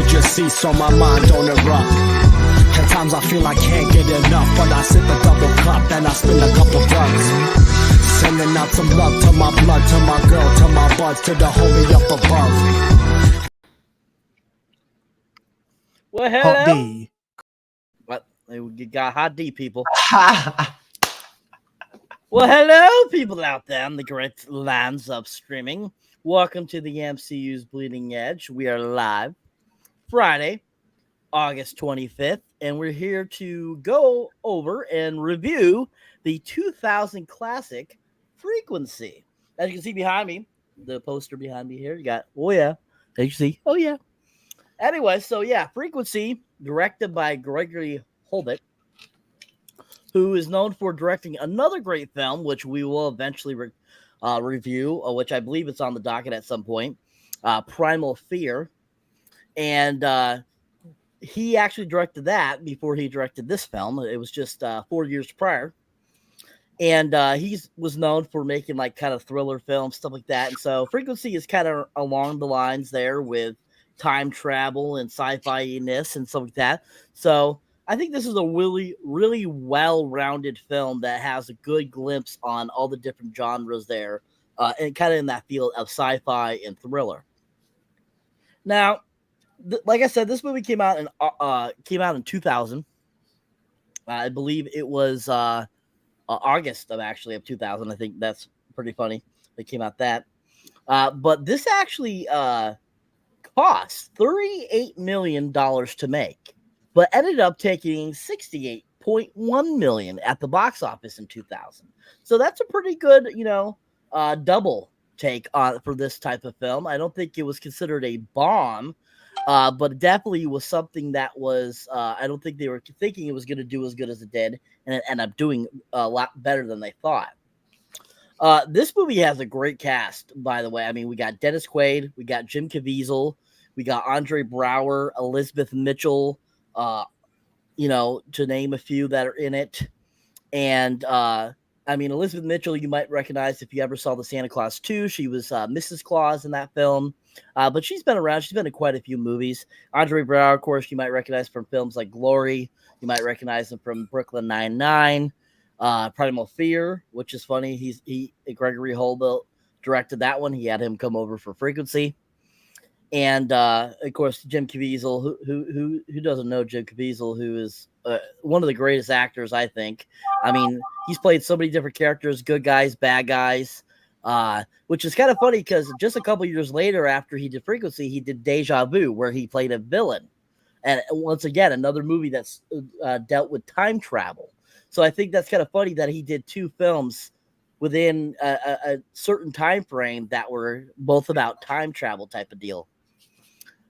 could just see so my mind don't erupt. At times I feel I can't get enough, but I sip a double cup and I spin a couple bucks. Sending out some love to my blood, to my girl, to my buds, to the homie up above. Well, hello. Hot D. What? You got hot D, people. Well, hello, people out there in the great lands of streaming. Welcome to the MCU'S Bleeding Edge. We are live Friday, August 25th, and we're here to go over and review the 2000 classic Frequency. As you can see behind me, the poster behind me here, you got, oh yeah, as you see, oh yeah. Anyway, so yeah, Frequency, directed by Gregory Holbert, who is known for directing another great film, which we will eventually review, which I believe it's on the docket at some point, Primal Fear. And he actually directed that before he directed this film. It was just 4 years prior. And he was known for making like kind of thriller films, stuff like that. And so Frequency is kind of along the lines there with time travel and sci-fi-ness and stuff like that. So I think this is a really, really well-rounded film that has a good glimpse on all the different genres there, and kind of in that field of sci-fi and thriller. Now, like I said, this movie came out in 2000. I believe it was August of 2000. I think that's pretty funny. They came out that. But this actually cost $38 million to make, but ended up taking $68.1 million at the box office in 2000. So that's a pretty good, double take on for this type of film. I don't think it was considered a bomb, but it definitely was something that was, I don't think they were thinking it was going to do as good as it did, and it ended up doing a lot better than they thought. This movie has a great cast, by the way. I mean, we got Dennis Quaid, we got Jim Caviezel, we got Andre Braugher, Elizabeth Mitchell, to name a few that are in it. And, I mean, Elizabeth Mitchell, you might recognize if you ever saw the Santa Claus 2. She was Mrs. Claus in that film. But she's been around. She's been in quite a few movies. Andre Braugher, of course, you might recognize from films like Glory. You might recognize him from Brooklyn Nine-Nine. Primal Fear, which is funny. Gregory Holbert directed that one. He had him come over for Frequency. And of course, Jim Caviezel, who doesn't know Jim Caviezel, who is one of the greatest actors, I think. I mean, he's played so many different characters, good guys, bad guys, which is kind of funny because just a couple years later, after he did Frequency, he did Deja Vu, where he played a villain. And once again, another movie that's dealt with time travel. So I think that's kind of funny that he did two films within a certain time frame that were both about time travel type of deal.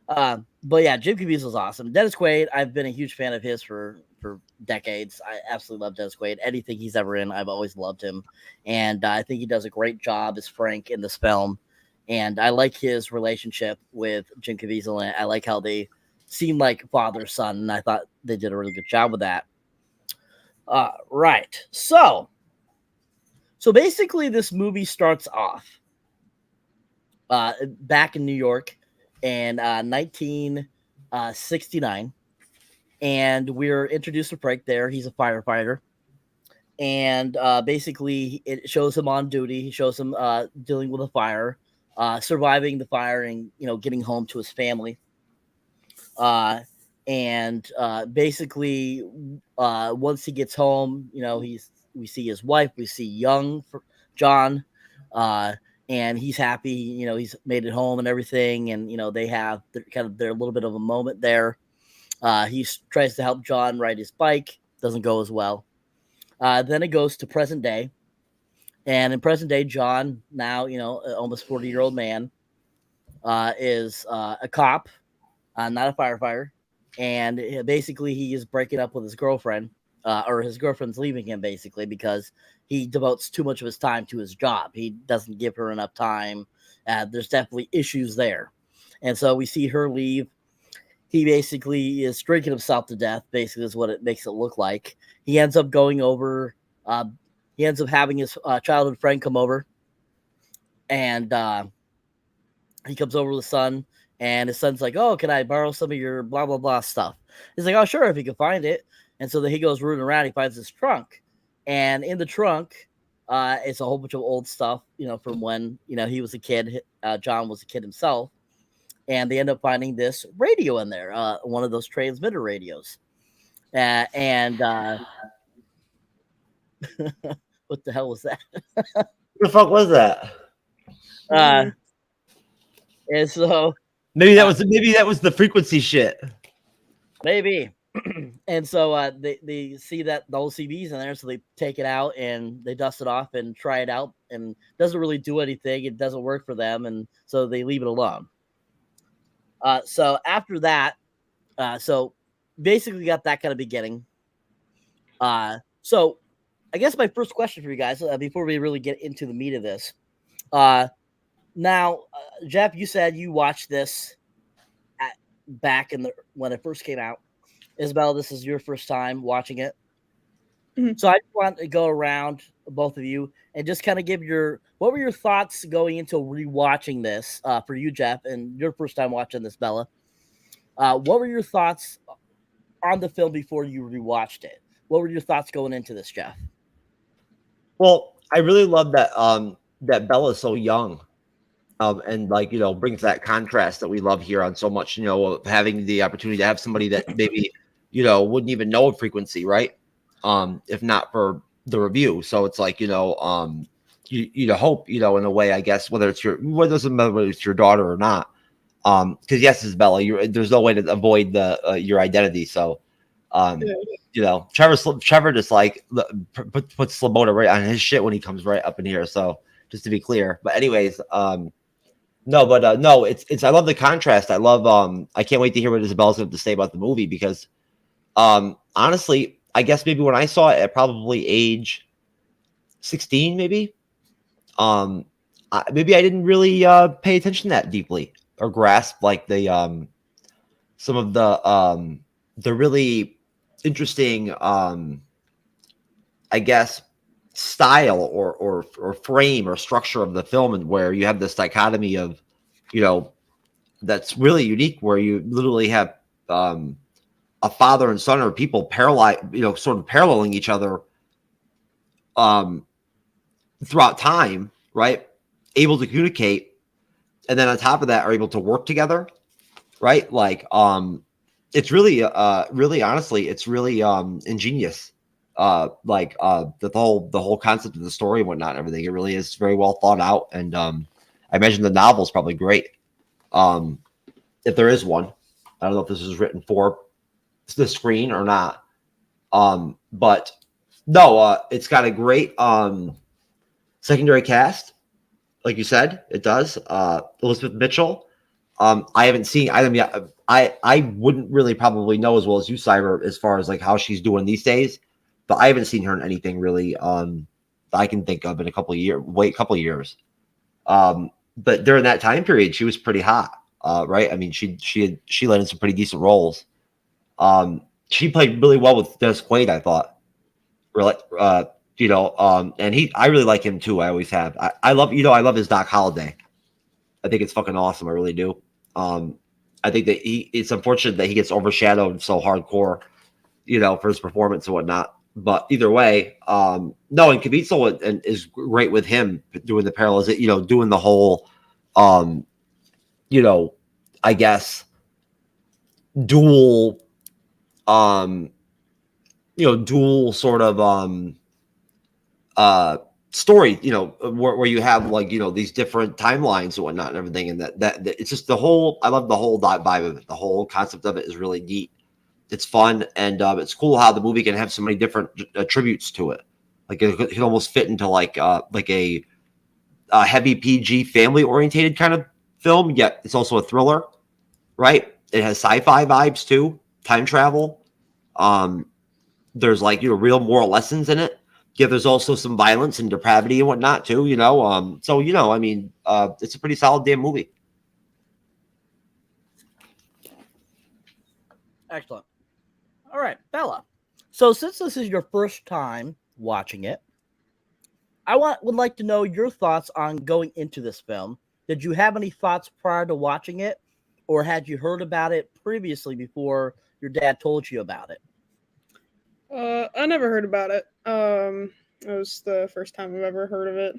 But yeah, Jim Caviezel is awesome. Dennis Quaid, I've been a huge fan of his for decades. I absolutely love Dennis Quaid. Anything he's ever in, I've always loved him. And I think he does a great job as Frank in this film. And I like his relationship with Jim Caviezel, and I like how they seem like father-son, and I thought they did a really good job with that. Right. So basically this movie starts off back in New York in 1969, and we're introduced to Frank there. He's a firefighter, and basically it shows him on duty. He shows him dealing with a fire, surviving the fire, and getting home to his family. And basically once he gets home, we see his wife, we see young John, and he's happy, he's made it home and everything. And, they have their little bit of a moment there. He tries to help John ride his bike. Doesn't go as well. Then it goes to present day. And in present day, John, now, almost 40-year-old man, is a cop, not a firefighter. And basically he is breaking up with his girlfriend, or his girlfriend's leaving him basically because he devotes too much of his time to his job. He doesn't give her enough time. There's definitely issues there. And so we see her leave. He basically is drinking himself to death, basically is what it makes it look like. He ends up going over, he ends up having his childhood friend come over, and he comes over with his son, And his son's like, "Oh, can I borrow some of your blah blah blah stuff?" He's like, "Oh, sure, if you can find it." And so then he goes rooting around. He finds this trunk, and in the trunk, it's a whole bunch of old stuff, from when he was a kid. John was a kid himself, and they end up finding this radio in there, one of those transmitter radios. And what the hell was that? What the fuck was that? And so maybe that was the frequency shit. Maybe. And so they see that the old CD's in there, so they take it out and they dust it off and try it out, and it doesn't really do anything. It doesn't work for them, and so they leave it alone. So after that, so basically got that kind of beginning. So I guess my first question for you guys, before we really get into the meat of this, now, Jeff, you said you watched this back when it first came out. Isabella, this is your first time watching it. Mhm. So I just want to go around both of you and just kind of give what were your thoughts going into rewatching this for you, Jeff, and your first time watching this, Bella. What were your thoughts on the film before you rewatched it? What were your thoughts going into this, Jeff? Well, I really love that that Bella's so young. And brings that contrast that we love here on so much, of having the opportunity to have somebody that maybe, wouldn't even know a frequency, right? If not for the review. So it's like, you hope, in a way, I guess, whether it's your daughter or not. Because yes, Isabella, there's no way to avoid your identity. So, Trevor just puts Sloboda right on his shit when he comes right up in here. So just to be clear, but anyways, no, it's I love the contrast. I love I can't wait to hear what Isabella's going to say about the movie because honestly, I guess maybe when I saw it at probably age 16, maybe I didn't really pay attention that deeply or grasp like the some of the really interesting I guess style or frame or structure of the film, and where you have this dichotomy of that's really unique, where you literally have a father and son, or people sort of paralleling each other throughout time, right? Able to communicate, and then on top of that are able to work together, right? Like it's really honestly, it's really ingenious. The whole concept of the story and whatnot and everything. It really is very well thought out, and I imagine the novel is probably great. If there is one, I don't know if this is written for the screen or not. But no, it's got a great secondary cast, like you said, it does. Elizabeth Mitchell. I haven't seen. I wouldn't really probably know as well as you, Cyber, as far as like how she's doing these days. But I haven't seen her in anything really that I can think of in a couple of years. But during that time period, she was pretty hot, right? I mean, she led in some pretty decent roles. She played really well with Dennis Quaid, I thought. Really, and I really like him too. I always have. I love his Doc Holliday. I think it's fucking awesome. I really do. I think that it's unfortunate that he gets overshadowed so hardcore, for his performance and whatnot. But either way, no, and Caviezel is great with him doing the parallels, doing the whole, I guess, dual, dual sort of story, where you have like, these different timelines and whatnot and everything. And that it's just I love the whole vibe of it. The whole concept of it is really neat. It's fun, and it's cool how the movie can have so many different attributes to it. Like it can almost fit into like a heavy PG family orientated kind of film, yet it's also a thriller, right? It has sci-fi vibes too, time travel. There's like real moral lessons in it. Yeah, there's also some violence and depravity and whatnot too. So I mean, it's a pretty solid damn movie. Excellent. All right, Bella. So since this is your first time watching it, I would like to know your thoughts on going into this film. Did you have any thoughts prior to watching it, or had you heard about it previously before your dad told you about it? I never heard about it. It was the first time I've ever heard of it.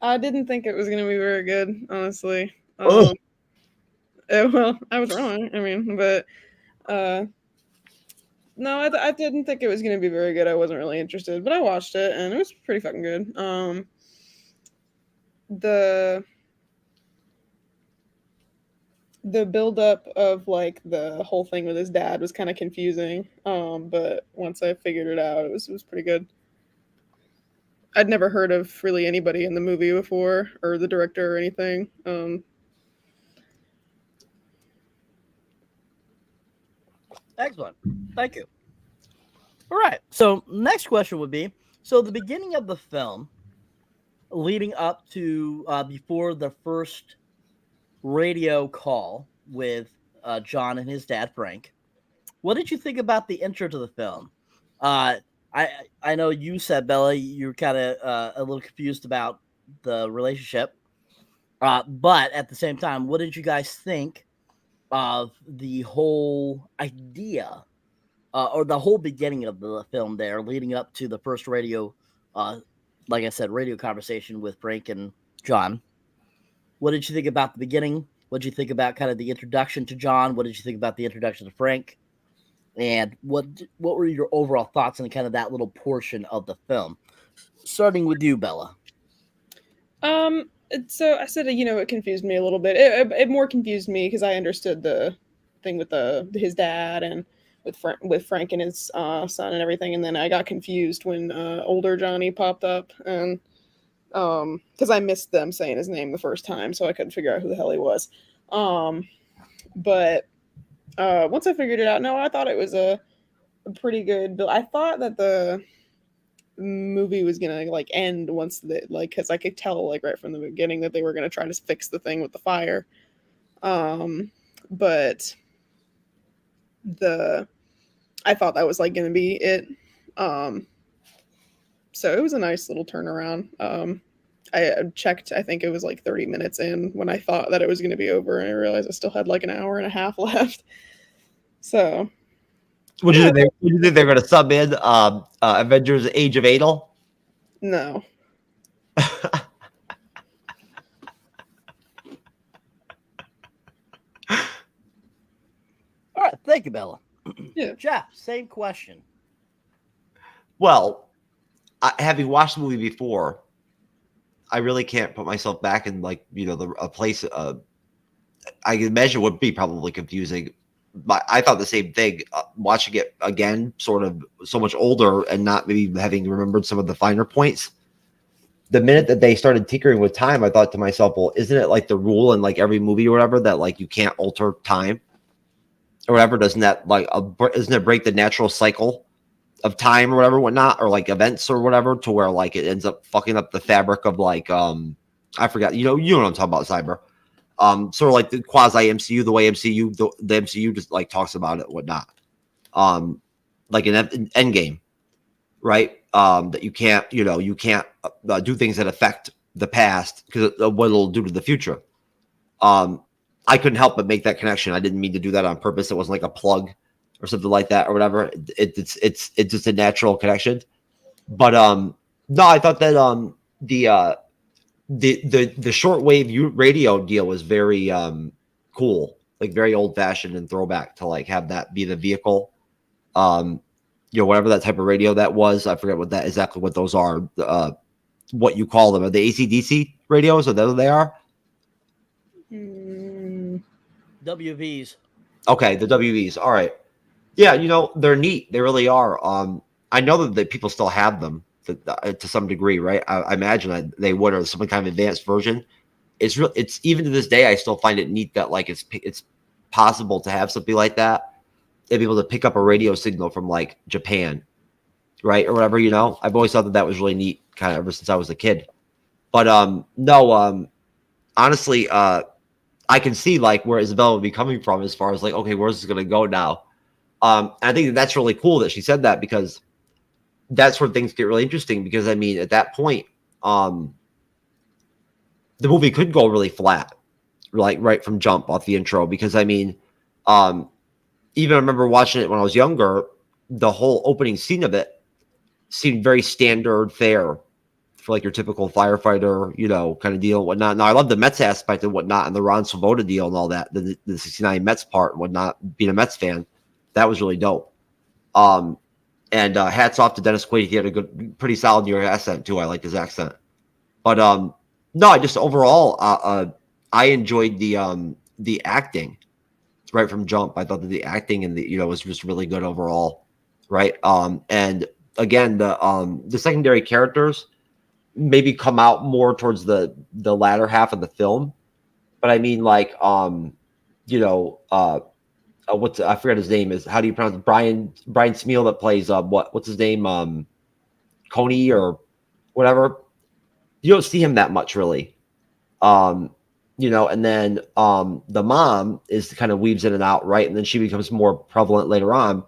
I didn't think it was going to be very good, honestly. Well, I was wrong. I mean, but no, I didn't think it was going to be very good. I wasn't really interested, but I watched it and it was pretty fucking good. The build up of like the whole thing with his dad was kind of confusing. But once I figured it out, it was pretty good. I'd never heard of really anybody in the movie before, or the director or anything. Excellent. Thank you. All right. So next question would be, so the beginning of the film leading up to before the first radio call with John and his dad, Frank, what did you think about the intro to the film? I know you said, Bella, you're kind of a little confused about the relationship. But at the same time, what did you guys think of the whole idea or the whole beginning of the film there leading up to the first radio, like I said, radio conversation with Frank and John? What did you think about the beginning? What did you think about kind of the introduction to John? What did you think about the introduction to Frank? And what were your overall thoughts on kind of that little portion of the film? Starting with you, Bella. So I said, it confused me a little bit. It more confused me because I understood the thing with his dad and with Frank and his son and everything, and then I got confused when older Johnny popped up, and because I missed them saying his name the first time, so I couldn't figure out who the hell he was. But once I figured it out, no, I thought it was a pretty good build. I thought that the movie was gonna end once because I could tell right from the beginning that they were gonna try to fix the thing with the fire. But I thought that was gonna be it. So it was a nice little turnaround. I checked, I think it was 30 minutes in when I thought that it was going to be over, and I realized I still had an hour and a half left. So, Would you think they're going to sub in Avengers: Age of Adel? No. All right, thank you, Bella. Yeah. Jeff, same question. Well, having watched the movie before, I really can't put myself back in a place. I can imagine would be probably confusing, but I thought the same thing. Watching it again, sort of so much older and not maybe having remembered some of the finer points. The minute that they started tinkering with time, I thought to myself, well, isn't it the rule in every movie or whatever that you can't alter time or whatever? Doesn't that doesn't it break the natural cycle of time or whatever, whatnot, or events or whatever, to where it ends up fucking up the fabric of I forgot, you know what I'm talking about, Cyber. Sort of the quasi MCU, the way the MCU just talks about it, whatnot. An Endgame, right? That you can't do things that affect the past because of what it'll do to the future. I couldn't help but make that connection. I didn't mean to do that on purpose. It wasn't a plug or something like that or whatever. It's just a natural connection. But no, I thought that the shortwave radio deal was very cool, very old fashioned and throwback to have that be the vehicle. Whatever that type of radio that was, I forget exactly what those are. What you call them? Are they AC/DC radios? Are that what they are? WVs. Okay, the WVs. All right. Yeah, they're neat. They really are. I know that people still have them to some degree, right? I imagine that they would, or some kind of advanced version. It's even to this day, I still find it neat that it's possible to have something like that and be able to pick up a radio signal from Japan, right, or whatever. I've always thought that was really neat, kind of ever since I was a kid. But no, honestly, I can see where Isabella would be coming from as far as okay, where's this gonna go now? I think that's really cool that she said that, because that's where things get really interesting. Because I mean, at that point, the movie could go really flat, like right from jump off the intro. Because I mean, even I remember watching it when I was younger, the whole opening scene of it seemed very standard fare for like your typical firefighter, you know, kind of deal and whatnot. Now I love the Mets aspect and whatnot, and the Ron Swoboda deal and all that, the 69 Mets part and whatnot, being a Mets fan, that was really dope. And hats off to Dennis Quaid. He had a good, pretty solid New York accent too. I liked his accent. But no, I just overall I enjoyed the acting right from jump. I thought that the acting and the, you know, was just really good overall, right? And again, the secondary characters maybe come out more towards the latter half of the film. But I mean, like, you know, what's, I forget his name is, how do you pronounce it? Brian Smeal that plays what's his name, Coney or whatever. You don't see him that much really, you know. And then the mom is kind of weaves in and out, right? And then she becomes more prevalent later on.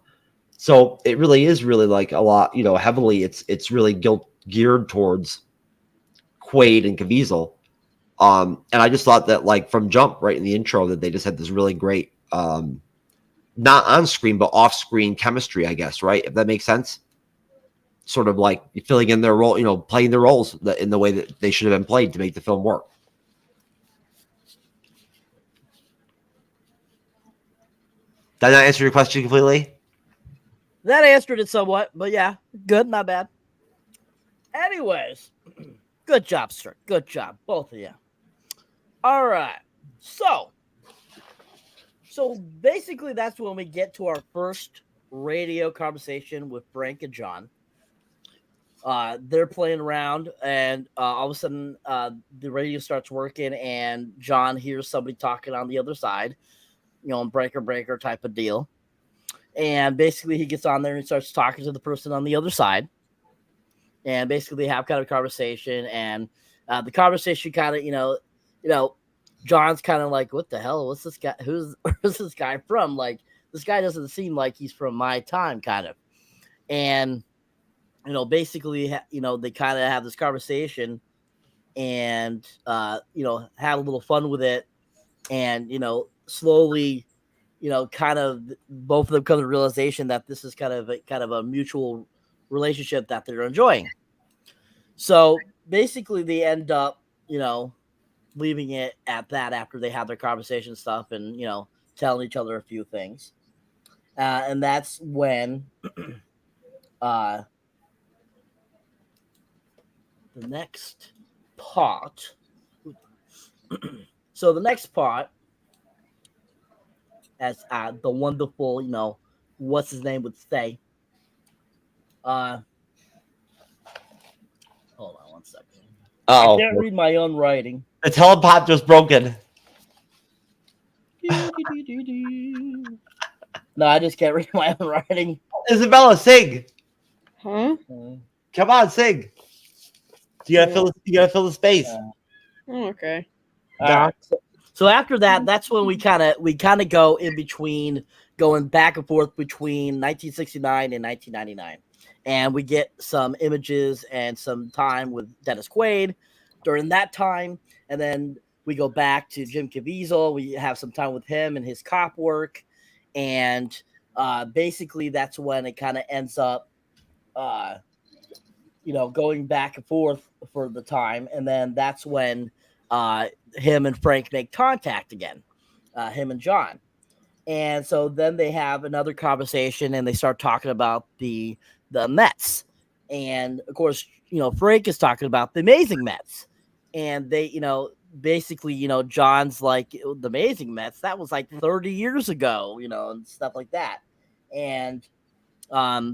So it really is really like a lot, you know, heavily it's really geared towards Quaid and Caviezel. And I just thought that, like, from jump right in the intro, that they just had this really great not on screen but off screen chemistry, I guess, right? If that makes sense. Sort of like filling in their role, you know, playing their roles in the way that they should have been played to make the film work. Did that answer your question completely? That answered it somewhat, but yeah, good, not bad. Anyways, good job, sir. Good job, both of you. All right, so basically that's when we get to our first radio conversation with Frank and John. They're playing around, and all of a sudden, the radio starts working, and John hears somebody talking on the other side, you know, breaker type of deal. And basically, he gets on there and starts talking to the person on the other side, and basically have kind of a conversation. And the conversation kind of, you know, John's kind of like, "What the hell? What's this guy? Who's this guy from? Like, this guy doesn't seem like he's from my time, kind of." And you know, basically, you know, they kind of have this conversation and, you know, had a little fun with it. And, you know, slowly, you know, kind of both of them come to the realization that this is kind of a mutual relationship that they're enjoying. So basically they end up, you know, leaving it at that after they have their conversation stuff and, you know, telling each other a few things. And that's when, the next part. So the next part, as the wonderful, you know, what's his name would say. Hold on one second. Oh, I can't read my own writing. the telepod just broken. No, I just can't read my own writing. Isabella, sing. Huh? Come on, sing. You gotta fill the space. Oh, okay. So after that, that's when we kind of go in between, going back and forth between 1969 and 1999, and we get some images and some time with Dennis Quaid during that time, and then we go back to Jim Caviezel. We have some time with him and his cop work, and basically that's when it kind of ends up, you know, going back and forth for the time, and then that's when him and Frank make contact again, him and John. And so then they have another conversation and they start talking about the Mets. And of course, you know, Frank is talking about the amazing Mets. And they, you know, basically, you know, John's like, the amazing Mets, that was like 30 years ago, you know, and stuff like that. And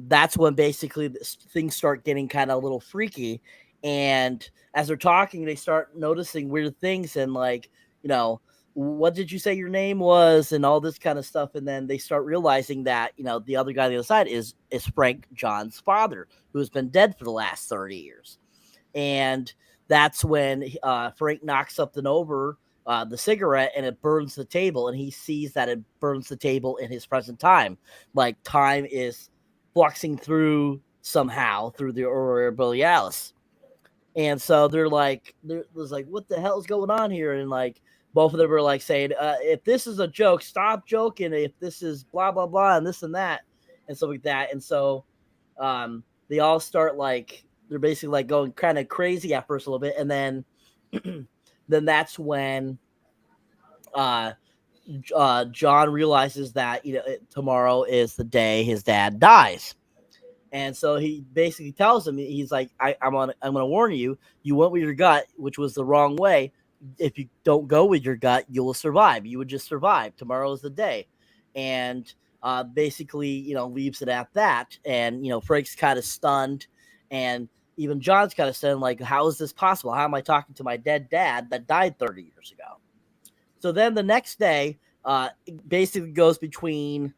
that's when basically things start getting kind of a little freaky. And as they're talking, they start noticing weird things and, like, you know, what did you say your name was and all this kind of stuff. And then they start realizing that, you know, the other guy on the other side is Frank, John's father, who has been dead for the last 30 years. And that's when Frank knocks something over, the cigarette, and it burns the table. And he sees that it burns the table in his present time. Like, time is fluxing through somehow through the aurora borealis. And so they're like, what the hell is going on here? And like, both of them were like saying, if this is a joke, stop joking. If this is blah, blah, blah, and this and that, and stuff like that. And so they all start like, they're basically like going kind of crazy at first a little bit. And then, then that's when John realizes that, tomorrow is the day his dad dies. And so he basically tells him, he's like, I'm gonna warn you, you went with your gut, which was the wrong way. If you don't go with your gut, you will survive. You would just survive. Tomorrow is the day. And basically, leaves it at that. And, Frank's kind of stunned. And even John's kind of stunned, like, how is this possible? How am I talking to my dead dad that died 30 years ago? So then the next day, it basically goes between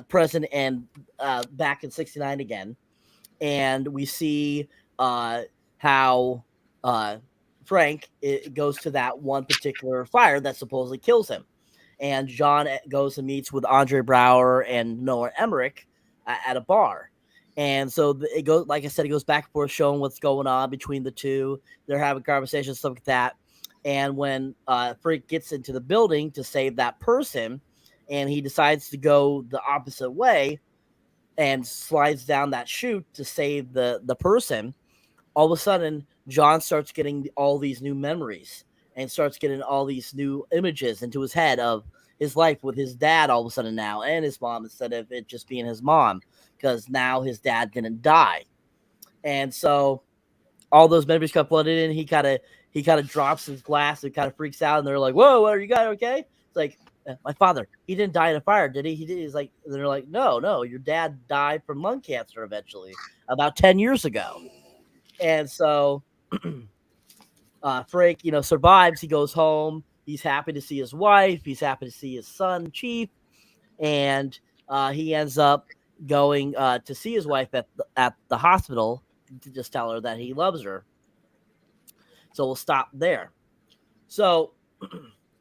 present and back in 69 again. And we see how Frank goes to that one particular fire that supposedly kills him. And John goes and meets with Andre Braugher and Noah Emmerich at a bar. And so it goes, like I said, it goes back and forth, showing what's going on between the two. They're having conversations, stuff like that. And when Frank gets into the building to save that person, and he decides to go the opposite way and slides down that chute to save the person, all of a sudden, John starts getting all these new memories and starts getting all these new images into his head of his life with his dad all of a sudden now, and his mom, instead of it just being his mom, because now his dad didn't die. And so all those memories got flooded in. He kind of drops his glass and kind of freaks out, and they're like, "Whoa, what are you guys okay?" It's like, my father, he didn't die in a fire, did he? He did. He's like, they're like, no, your dad died from lung cancer eventually about 10 years ago. And so Frank, survives. He goes home. He's happy to see his wife. He's happy to see his son, Chief. And he ends up going to see his wife at the hospital to just tell her that he loves her. So we'll stop there. So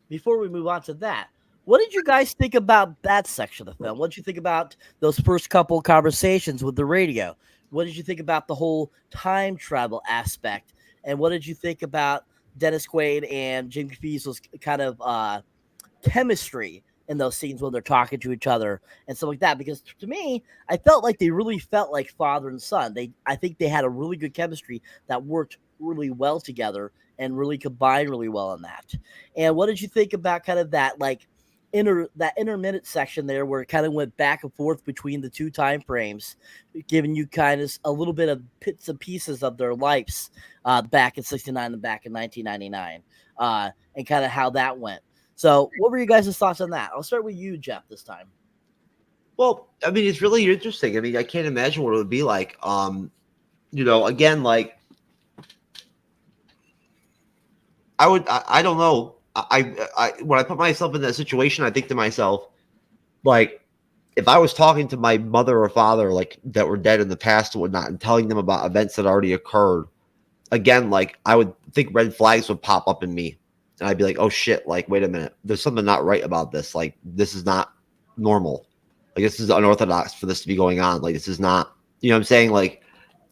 before we move on to that, what did you guys think about that section of the film? What did you think about those first couple conversations with the radio? What did you think about the whole time travel aspect? And what did you think about Dennis Quaid and Jim Caviezel's kind of chemistry in those scenes when they're talking to each other and stuff like that? Because to me, I felt like they really felt like father and son. I think they had a really good chemistry that worked really well together and really combined really well in that. And what did you think about kind of that, like, intermittent section there where it kind of went back and forth between the two time frames, giving you kind of a little bit of bits and pieces of their lives back in 69 and back in 1999, and kind of how that went. So what were you guys' thoughts on that? I'll start with you, Jeff, this time. Well, I mean, it's really interesting. I mean, I can't imagine what it would be like. Again, like, I don't know. I when I put myself in that situation, I think to myself, like, if I was talking to my mother or father, like, that were dead in the past and whatnot, and telling them about events that already occurred, again, like, I would think red flags would pop up in me, and I'd be like, oh shit, like, wait a minute, there's something not right about this. Like, this is not normal. Like, this is unorthodox for this to be going on. Like, this is not, you know what I'm saying? Like,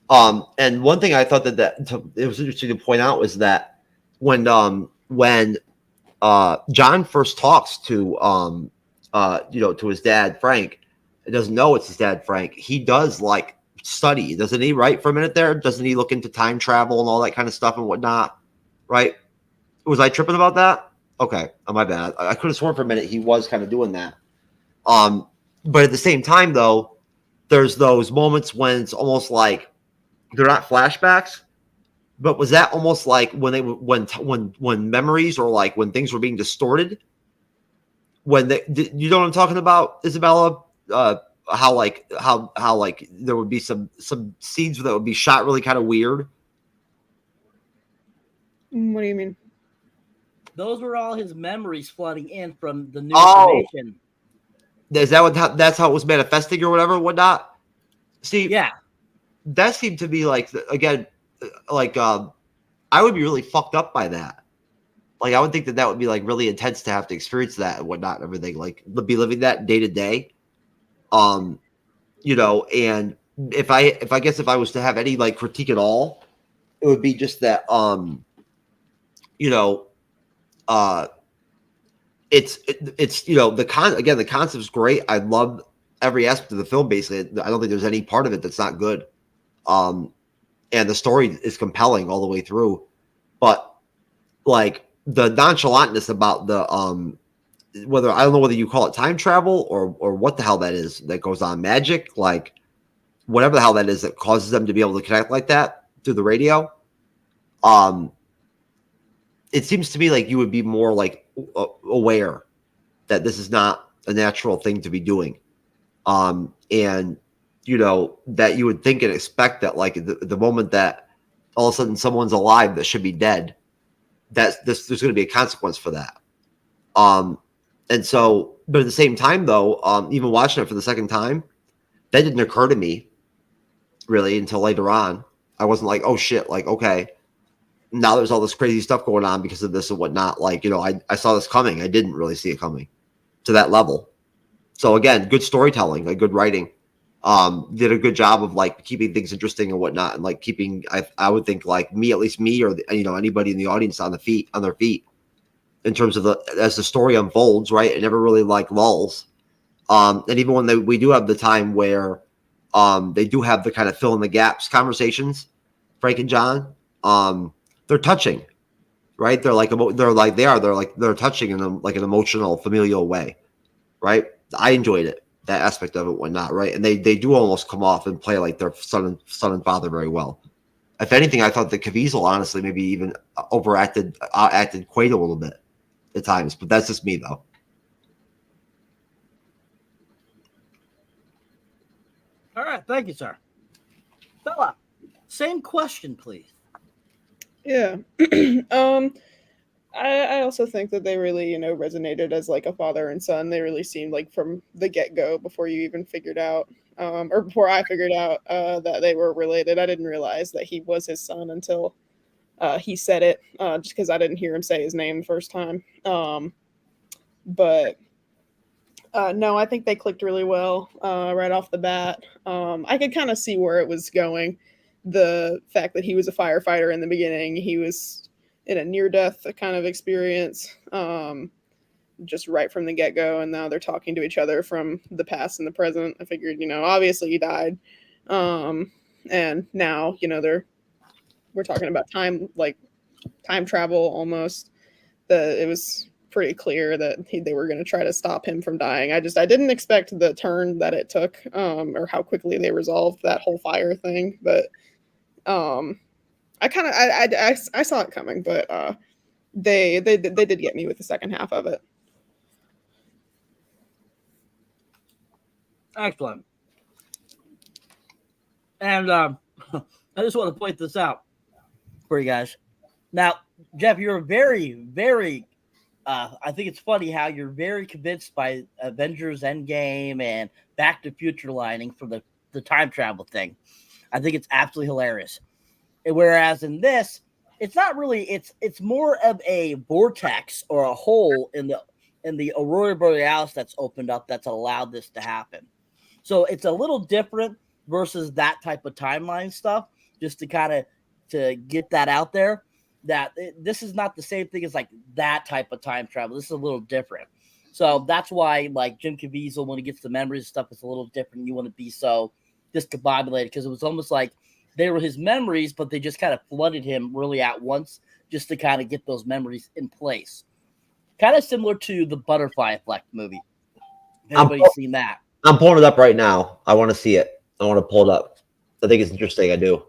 and one thing I thought that it was interesting to point out was that when John first talks to to his dad Frank, and doesn't know it's his dad Frank, he does like study, doesn't he? Right, for a minute there, doesn't he look into time travel and all that kind of stuff and whatnot? Right? Was I tripping about that? Okay, oh, my bad. I could have sworn for a minute he was kind of doing that. But at the same time, though, there's those moments when it's almost like they're not flashbacks. But was that almost like when memories, or like when things were being distorted? When you know what I'm talking about, Isabella? How there would be some scenes that would be shot really kind of weird. What do you mean? Those were all his memories flooding in from the new information. Is that that's how it was manifesting or whatever, whatnot? See, yeah, that seemed to be like, again, like, I would be really fucked up by that. Like, I would think that would be like really intense to have to experience that and whatnot and everything. Like, be living that day to day. And if I was to have any like critique at all, it would be just that, it's the concept is great. I love every aspect of the film. Basically, I don't think there's any part of it that's not good. And the story is compelling all the way through. But like the nonchalantness about the whether I don't know whether you call it time travel or what the hell that is that goes on, magic, like whatever the hell that is that causes them to be able to connect like that through the radio. It seems to me like you would be more like aware that this is not a natural thing to be doing. And that you would think and expect that like the moment that all of a sudden someone's alive that should be dead, there's going to be a consequence for that. And so, but at the same time though, even watching it for the second time, that didn't occur to me really until later on. I wasn't like, oh shit, like, okay, now there's all this crazy stuff going on because of this and whatnot. Like, I saw this coming. I didn't really see it coming to that level. So again, good storytelling, like good writing. Did a good job of like keeping things interesting and whatnot, and like keeping, I would think like at least me or anybody in the audience on their feet in terms of as the story unfolds, right? It never really like lulls. And even when we do have the time where they do have the kind of fill in the gaps conversations, Frank and John, they're touching, right? They're touching in like an emotional, familial way, right? I enjoyed it, that aspect of it, whatnot, right? And they do almost come off and play like their son and father very well. If anything, I thought that Caviezel honestly maybe even acted Quaid a little bit at times, but that's just me though. All right, thank you, sir. Bella, same question, please. Yeah. I also think that they really, resonated as like a father and son. They really seemed like from the get-go, before you even figured out, or before I figured out that they were related. I didn't realize that he was his son until he said it, just because I didn't hear him say his name the first time. But no, I think they clicked really well right off the bat. I could kind of see where it was going. The fact that he was a firefighter in the beginning, he was in a near-death kind of experience, just right from the get-go, and now they're talking to each other from the past and the present. I figured, obviously he died, and now, we're talking about time travel almost. It was pretty clear that they were going to try to stop him from dying. I didn't expect the turn that it took, or how quickly they resolved that whole fire thing, but I saw it coming, but they did get me with the second half of it. Excellent. And I just want to point this out for you guys. Now, Jeff, you're very, very, I think it's funny how you're very convinced by Avengers Endgame and Back to Future lining for the time travel thing. I think it's absolutely hilarious. Whereas in this, it's not really. It's more of a vortex or a hole in the Aurora Borealis that's opened up that's allowed this to happen. So it's a little different versus that type of timeline stuff. Just to kind of to get that out there, that this is not the same thing as like that type of time travel. This is a little different. So that's why like Jim Caviezel, when he gets the memories and stuff, it's a little different. You want to be so discombobulated because it was almost like they were his memories, but they just kind of flooded him really at once just to kind of get those memories in place. Kind of similar to the Butterfly Effect movie. Everybody's seen that. I'm pulling it up right now. I want to see it. I want to pull it up. I think it's interesting. I do.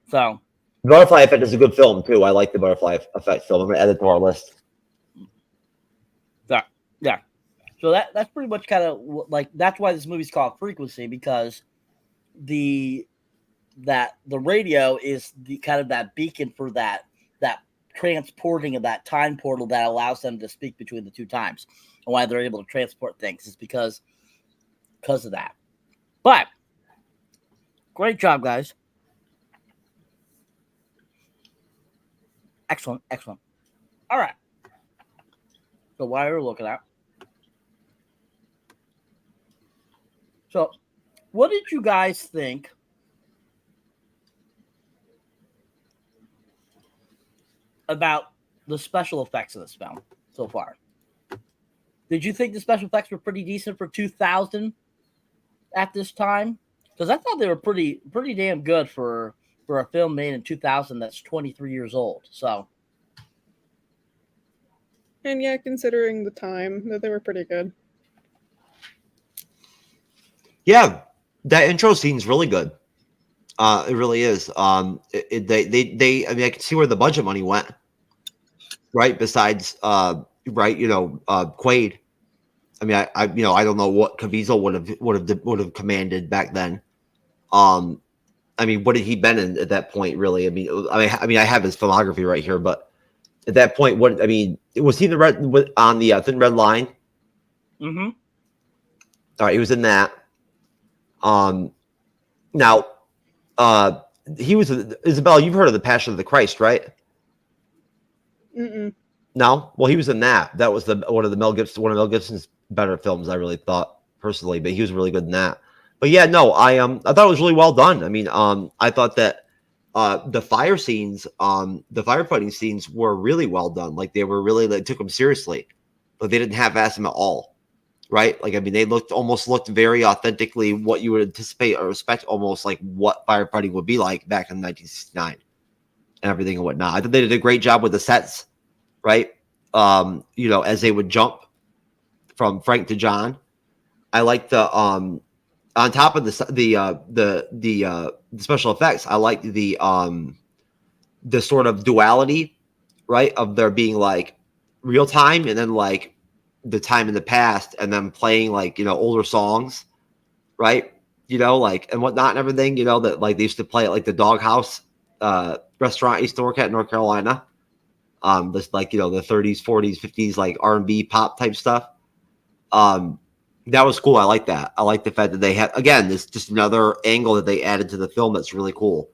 So, the Butterfly Effect is a good film too. I like the Butterfly Effect film. I'm going to add it to our list. Yeah. So that's pretty much kind of like, that's why this movie's called Frequency, because the radio is the kind of that beacon for that transporting of that time portal that allows them to speak between the two times, and why they're able to transport things is because of that. But great job, guys. Excellent. All right. So while you're looking at, so what did you guys think about the special effects of this film so far? Did you think the special effects were pretty decent for 2000 at this time? Because I thought they were pretty damn good for a film made in 2000 that's 23 years old. So, And yeah, considering the time, that they were pretty good. Yeah, that intro scene's really good. It really is. They. I mean, I can see where the budget money went. Right. Besides, right. Quaid. I mean, I don't know what Caviezel would have commanded back then. I mean, what had he been in at that point? Really? I mean, I have his filmography right here, but at that point, was he on the Thin Red Line? mm-hmm. All right, he was in that. Now, he was Isabella. You've heard of the Passion of the Christ, right? Mm-mm. No, well, he was in that. That was one of Mel Gibson's better films, I really thought personally, but he was really good in that. But yeah, no, I thought it was really well done. I mean, I thought that the firefighting scenes were really well done. Like they took them seriously, but they didn't half-ass them at all, right? Like I mean, they almost looked very authentically what you would anticipate or expect, almost like what firefighting would be like back in 1969 and everything and whatnot. I thought they did a great job with the sets, right? As they would jump from Frank to John. I like the on top of the special effects, I like the sort of duality, right, of there being like real time and then like the time in the past and then playing like older songs, right, like and whatnot and everything, that like they used to play at like the Doghouse restaurant I used to work at in North Carolina, this like the 30s, 40s, 50s like R&B pop type stuff. That was cool. I like that. I like the fact that they had, again, this just another angle that they added to the film that's really cool.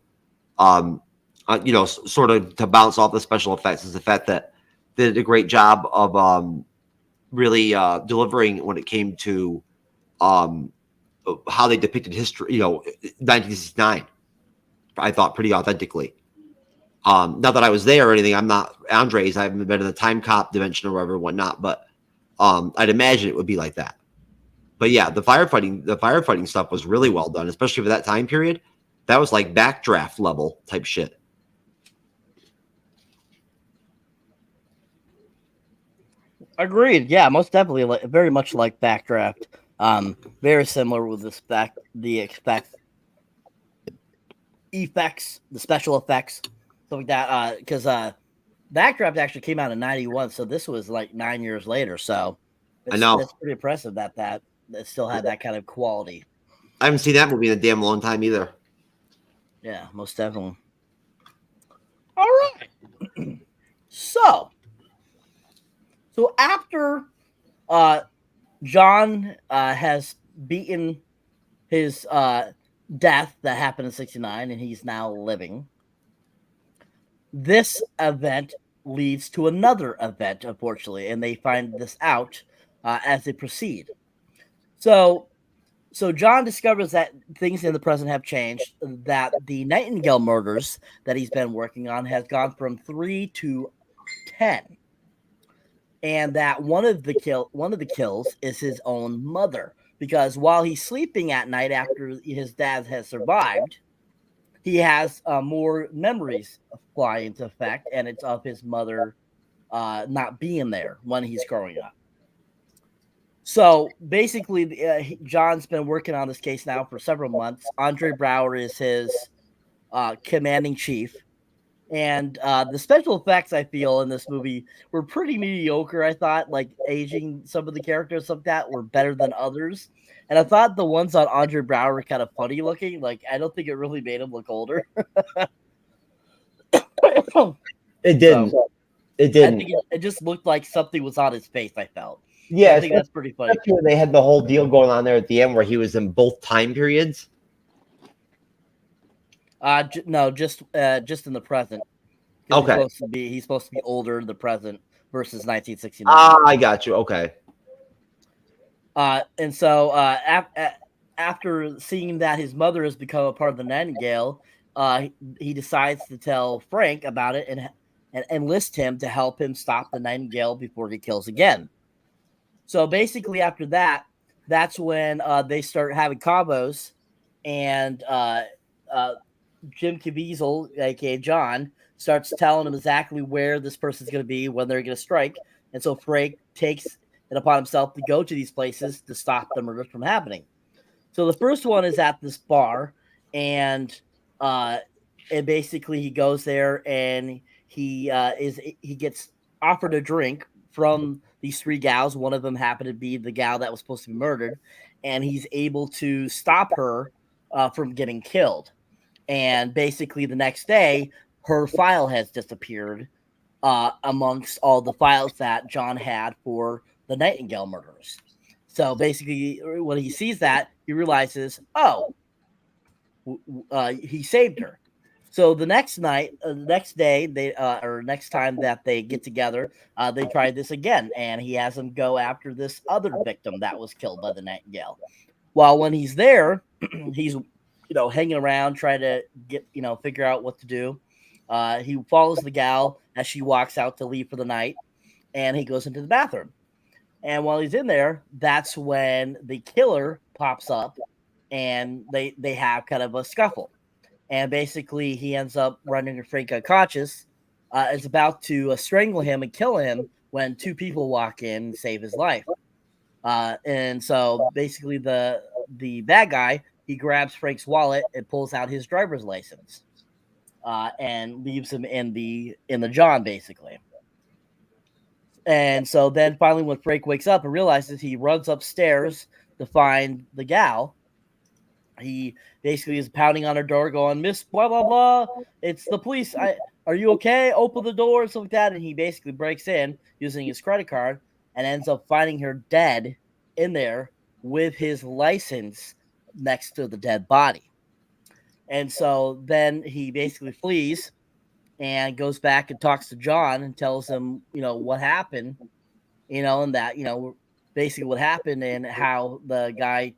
Sort of to bounce off the special effects is the fact that they did a great job of really delivering when it came to how they depicted history, 1969, I thought pretty authentically. Not that I was there or anything. I'm not Andres. I haven't been in the time cop dimension or whatever, whatnot, but I'd imagine it would be like that. But yeah, the firefighting stuff was really well done, especially for that time period. That was like backdraft level type shit. Agreed. Yeah, most definitely. Very much like Backdraft. Very similar with the effects, the special effects, stuff like that. Because Backdraft actually came out in '91, so this was like 9 years later. So I know it's pretty impressive that still had that kind of quality. I haven't seen that movie in a damn long time either. Yeah, most definitely. All right. So after John has beaten his death that happened in '69 and he's now living, this event leads to another event, unfortunately, and they find this out as they proceed. So John discovers that things in the present have changed, that the Nightingale murders that he's been working on has gone from 3 to 10. And that one of the kills is his own mother, because while he's sleeping at night after his dad has survived, he has more memories fly into effect, and it's of his mother not being there when he's growing up. So basically, John's been working on this case now for several months. Andre Braugher is his commanding chief. And the special effects, I feel, in this movie were pretty mediocre. I thought, like, aging some of the characters like that were better than others. And I thought the ones on Andre Braugher were kind of funny looking. Like, I don't think it really made him look older. It didn't. It didn't. I think it just looked like something was on his face, I felt. Yeah, I think that's pretty funny. They had the whole deal going on there at the end where he was in both time periods. No, just in the present. Okay. He's supposed to be older in the present versus 1969. I got you. Okay. And so after seeing that his mother has become a part of the Nightingale, he decides to tell Frank about it and enlist him to help him stop the Nightingale before he kills again. So basically, after that, that's when they start having combos, and Jim Caviezel, aka John, starts telling him exactly where this person's going to be, when they're going to strike, and so Frank takes it upon himself to go to these places to stop the murders from happening. So the first one is at this bar, and basically he goes there and he gets offered a drink from these three gals. One of them happened to be the gal that was supposed to be murdered, and he's able to stop her from getting killed. And basically the next day, her file has disappeared amongst all the files that John had for the Nightingale murders. So basically, when he sees that, he realizes, oh, he saved her. So the next night, the next day, or next time that they get together, they try this again, and he has them go after this other victim that was killed by the Nightingale. While when he's there, he's hanging around trying to get figure out what to do. He follows the gal as she walks out to leave for the night, and he goes into the bathroom. And while he's in there, that's when the killer pops up, and they have kind of a scuffle. And basically, he ends up running Frank unconscious. Is about to strangle him and kill him when two people walk in and save his life. And so basically, the bad guy, he grabs Frank's wallet and pulls out his driver's license, and leaves him in the John, basically. And so then finally, when Frank wakes up and realizes, he runs upstairs to find the gal. He basically is pounding on her door, going, "Miss blah blah blah, it's the police. Are you okay? Open the door," and stuff like that. And he basically breaks in using his credit card and ends up finding her dead in there with his license next to the dead body. And so then he basically flees and goes back and talks to John and tells him, what happened, and that, basically what happened and how the guy,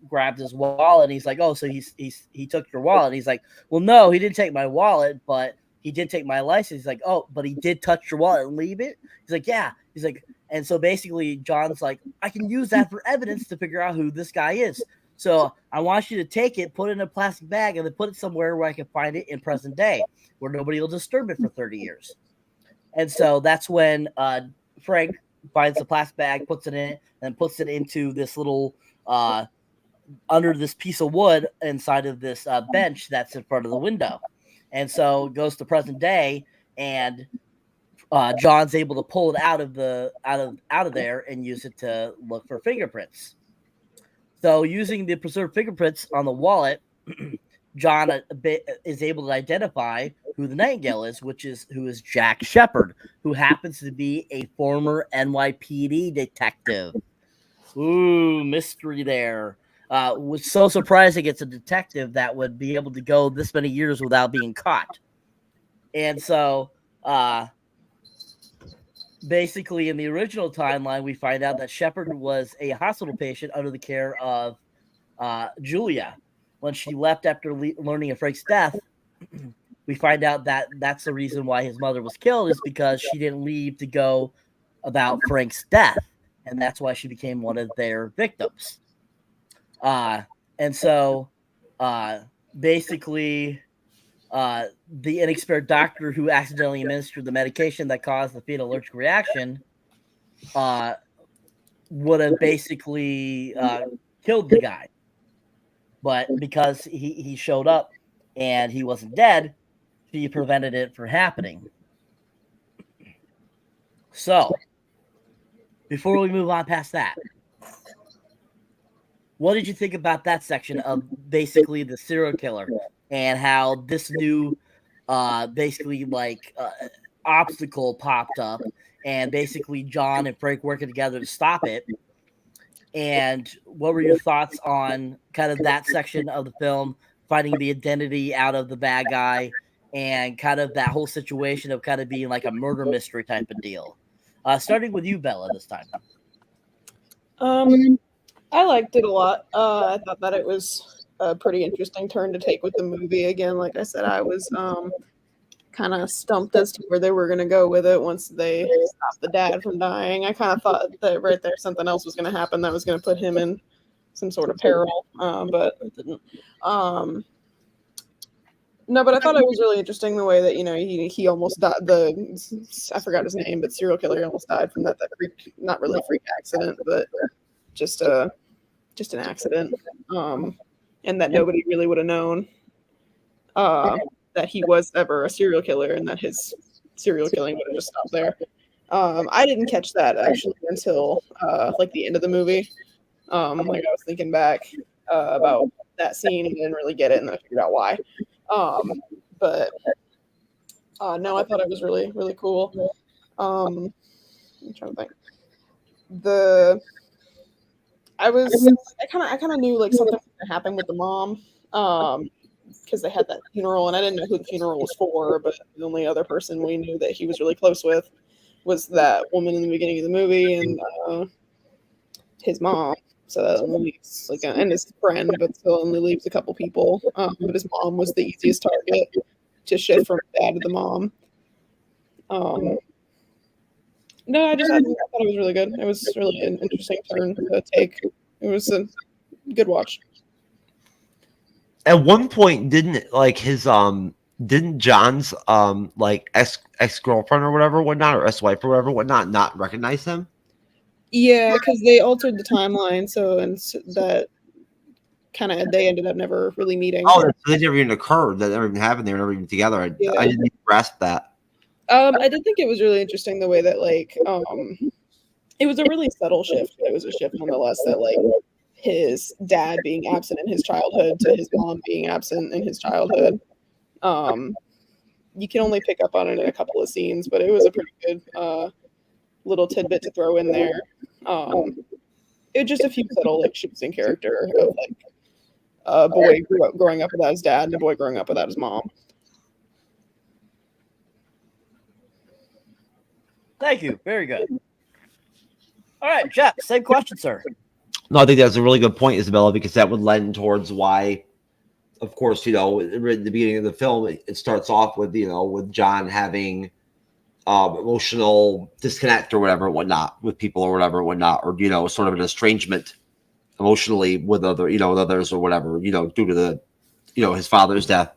grabbed his wallet. And he's like, "Oh, so he took your wallet." And he's like, "Well, no, he didn't take my wallet, but he did take my license." He's like, "Oh, but he did touch your wallet and leave it?" He's like, "Yeah." He's like, and so basically John's like, "I can use that for evidence to figure out who this guy is. So I want you to take it, put it in a plastic bag, and then put it somewhere where I can find it in present day, where nobody will disturb it for 30 years. And so that's when Frank finds the plastic bag, puts it in it, and puts it into this little under this piece of wood inside of this bench that's in front of the window. And so it goes to present day, and John's able to pull it out of there and use it to look for fingerprints. So using the preserved fingerprints on the wallet, John is able to identify who the Nightingale is, who is Jack Shepard, who happens to be a former NYPD detective. Ooh, mystery there. Was so surprising it's a detective that would be able to go this many years without being caught. And so basically, in the original timeline, we find out that Shepard was a hospital patient under the care of Julia. When she left after learning of Frank's death, we find out that that's the reason why his mother was killed, is because she didn't leave to go about Frank's death. And that's why she became one of their victims. And so basically, the inexperienced doctor who accidentally administered the medication that caused the fatal allergic reaction would have basically killed the guy. But because he showed up and he wasn't dead, she prevented it from happening. So, before we move on past that, what did you think about that section of basically the serial killer and how this new obstacle popped up, and basically John and Frank working together to stop it? And what were your thoughts on kind of that section of the film, finding the identity out of the bad guy, and kind of that whole situation of kind of being like a murder mystery type of deal? Starting with you, Bella, this time. I liked it a lot. I thought that it was a pretty interesting turn to take with the movie. Again, like I said, I was kind of stumped as to where they were going to go with it once they stopped the dad from dying. I kind of thought that right there something else was going to happen that was going to put him in some sort of peril, but it didn't. No, but I thought it was really interesting the way that, you know, he almost died. I forgot his name, but serial killer almost died from that freak, not really a freak accident, but just an accident. And that nobody really would have known that he was ever a serial killer, and that his serial killing would have just stopped there. I didn't catch that actually until like the end of the movie. Like I was thinking back about that scene and didn't really get it, and I figured out why. But no, I thought it was really, really cool. I'm trying to think. I kind of knew like something was gonna happen with the mom, because they had that funeral, and I didn't know who the funeral was for, but the only other person we knew that he was really close with was that woman in the beginning of the movie and his mom. So that only leaves and his friend, but still only leaves a couple people. But his mom was the easiest target to shift from dad to the mom. No, I thought it was really good. It was really an interesting turn to take. It was a good watch. At one point, didn't John's like ex-girlfriend or whatever whatnot, or ex-wife or whatever whatnot, not recognize him? Yeah, because they altered the timeline, so that kind of they ended up never really meeting. Oh, that never even occurred. That never even happened. They were never even together. I didn't even grasp that. I did think it was really interesting the way that it was a really subtle shift. It was a shift nonetheless that his dad being absent in his childhood to his mom being absent in his childhood. You can only pick up on it in a couple of scenes, but it was a pretty good little tidbit to throw in there. It was just a few subtle shifts in character of a boy growing up without his dad and a boy growing up without his mom. Thank you. Very good. All right, Jeff, same question, sir. No, I think that's a really good point, Isabella, because that would lend towards why, of course, you know, at the beginning of the film, it starts off with, you know, with John having emotional disconnect or whatever, whatnot, with people or whatever, whatnot, or, you know, sort of an estrangement emotionally with others or whatever, you know, due to the, you know, his father's death.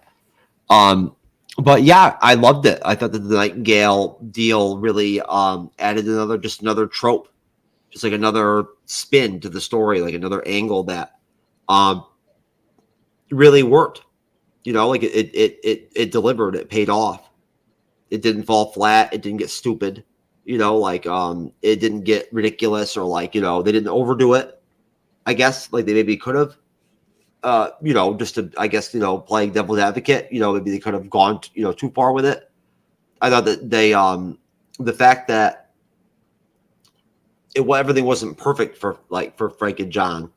But yeah, I loved it. I thought that the Nightingale deal really added another trope, just like another spin to the story, like another angle that really worked. You know, like it delivered, it paid off. It didn't fall flat, it didn't get stupid, you know, it didn't get ridiculous, or you know, they didn't overdo it, I guess, like they maybe could have. You know, just to, I guess, you know, playing devil's advocate, you know, maybe they could have gone, you know, too far with it. I thought that they, the fact that everything wasn't perfect for Frank and John,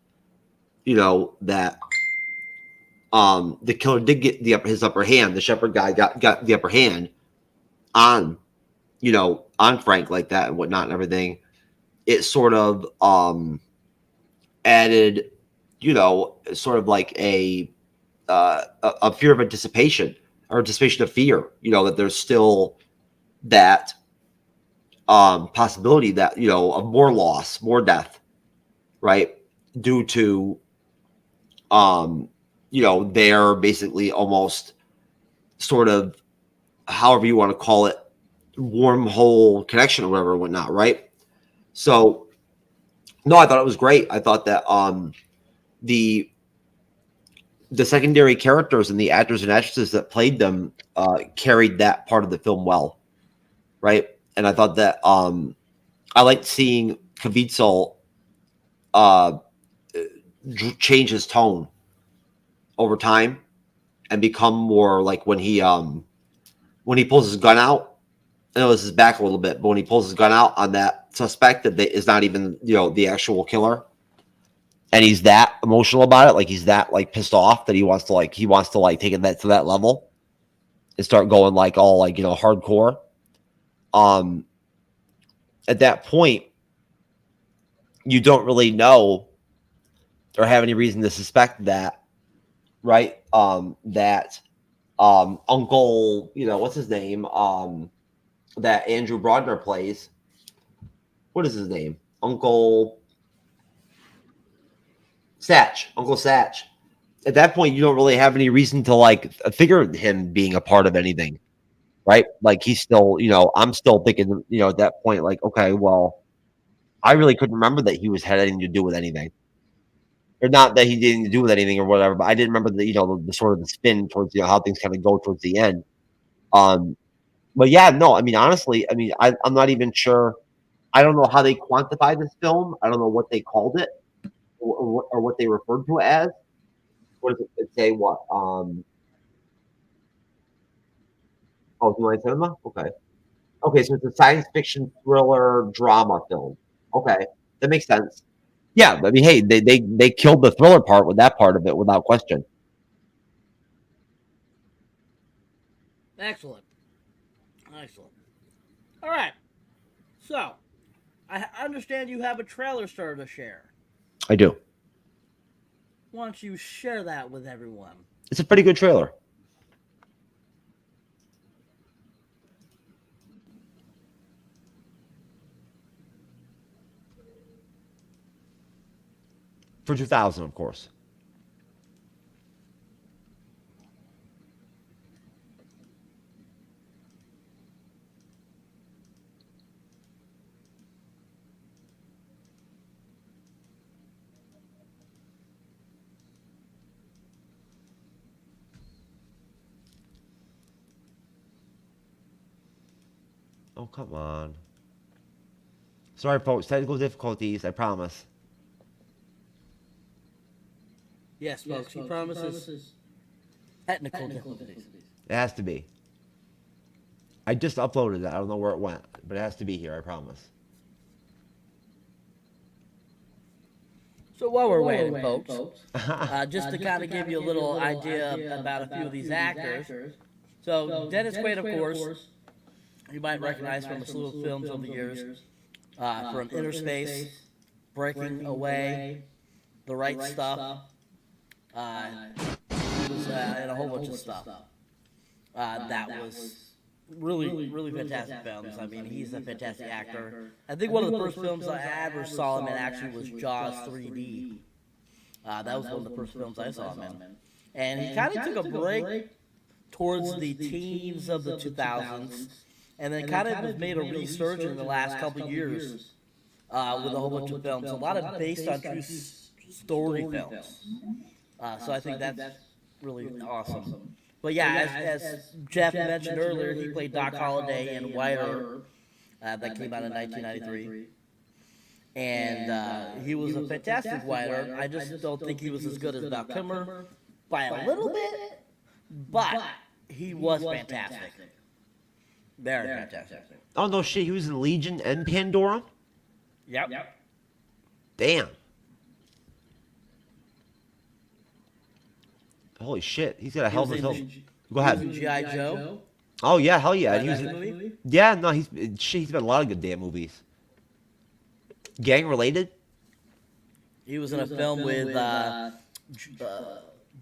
you know, that the killer did get his upper hand. The shepherd guy got the upper hand on, you know, on Frank like that and whatnot and everything. It sort of added, you know, sort of like a fear of anticipation, or anticipation of fear, you know, that there's still that possibility that, you know, of more loss, more death, right? Due to, you know, they're basically almost sort of, however you want to call it, wormhole connection or whatever, whatnot, right? So, no, I thought it was great. I thought that the secondary characters and the actors and actresses that played them carried that part of the film well, right? And I thought that I liked seeing Caviezel change his tone over time and become more like when he pulls his gun out. I know this is back a little bit, but when he pulls his gun out on that suspect that is not even, you know, the actual killer, and he's that emotional about it, like he's that pissed off that he wants to take it to that level and start going all you know, hardcore. At that point, you don't really know or have any reason to suspect that, right? That Uncle, what's his name? That Andrew Brodner plays. What is his name? Uncle Satch. Uncle Satch. At that point, you don't really have any reason to like figure him being a part of anything, right? Like he's still, I'm still thinking, at that point, like, okay, well, I really couldn't remember that he had anything to do with anything. Or not that he didn't do with anything or whatever, but I didn't remember the sort of the spin towards how things kind of go towards the end. But yeah, no, I mean honestly, I'm not even sure. I don't know how they quantified this film. I don't know what they called it or what they referred to it as. What does it say? What? Oh, Moonlight Cinema. Okay. Okay, so it's a science fiction thriller drama film. Okay, that makes sense. Yeah, I mean, hey, they killed the thriller part with that part of it without question. Excellent. All right. So, I understand you have a trailer star to share. I do. Why don't you share that with everyone? It's a pretty good trailer. For 2000, of course. Oh, come on. Sorry, folks. Technical difficulties, I promise. Yes, folks. He promises technical difficulties. It has to be. I just uploaded it. I don't know where it went, but it has to be here, I promise. So while we're waiting, folks, just to kind of give you a little idea about a few of these actors. So Dennis Quaid, of course, you might recognize from a slew of films over the years, from Inner Space, Breaking Away, The Right Stuff. He was in a whole bunch of stuff. That was really fantastic films. I mean, he's a fantastic actor. I think one of the first films I ever saw him in actually was Jaws 3D. That was one of the first films I saw him in. And he kind of took a break towards the teens of the 2000s, and then kind of made a resurgence in the last couple of years with a whole bunch of films. A lot of based on true story films. So I think that's really awesome. But yeah, as Jeff mentioned earlier, he played Doc Holliday in White Earp that came out in 1993. And he was a fantastic White Earp. I just don't think he was as good as Val Kilmer by a little bit, but he was fantastic. Very fantastic. Oh, no shit. He was in Legion and Pandora? Yep. Damn. Holy shit. He's got a hell of a film. Go ahead. G.I. Joe. Oh, yeah. Hell yeah. He was in, yeah, no, he's been in a lot of good damn movies. Gang related? He was in a film with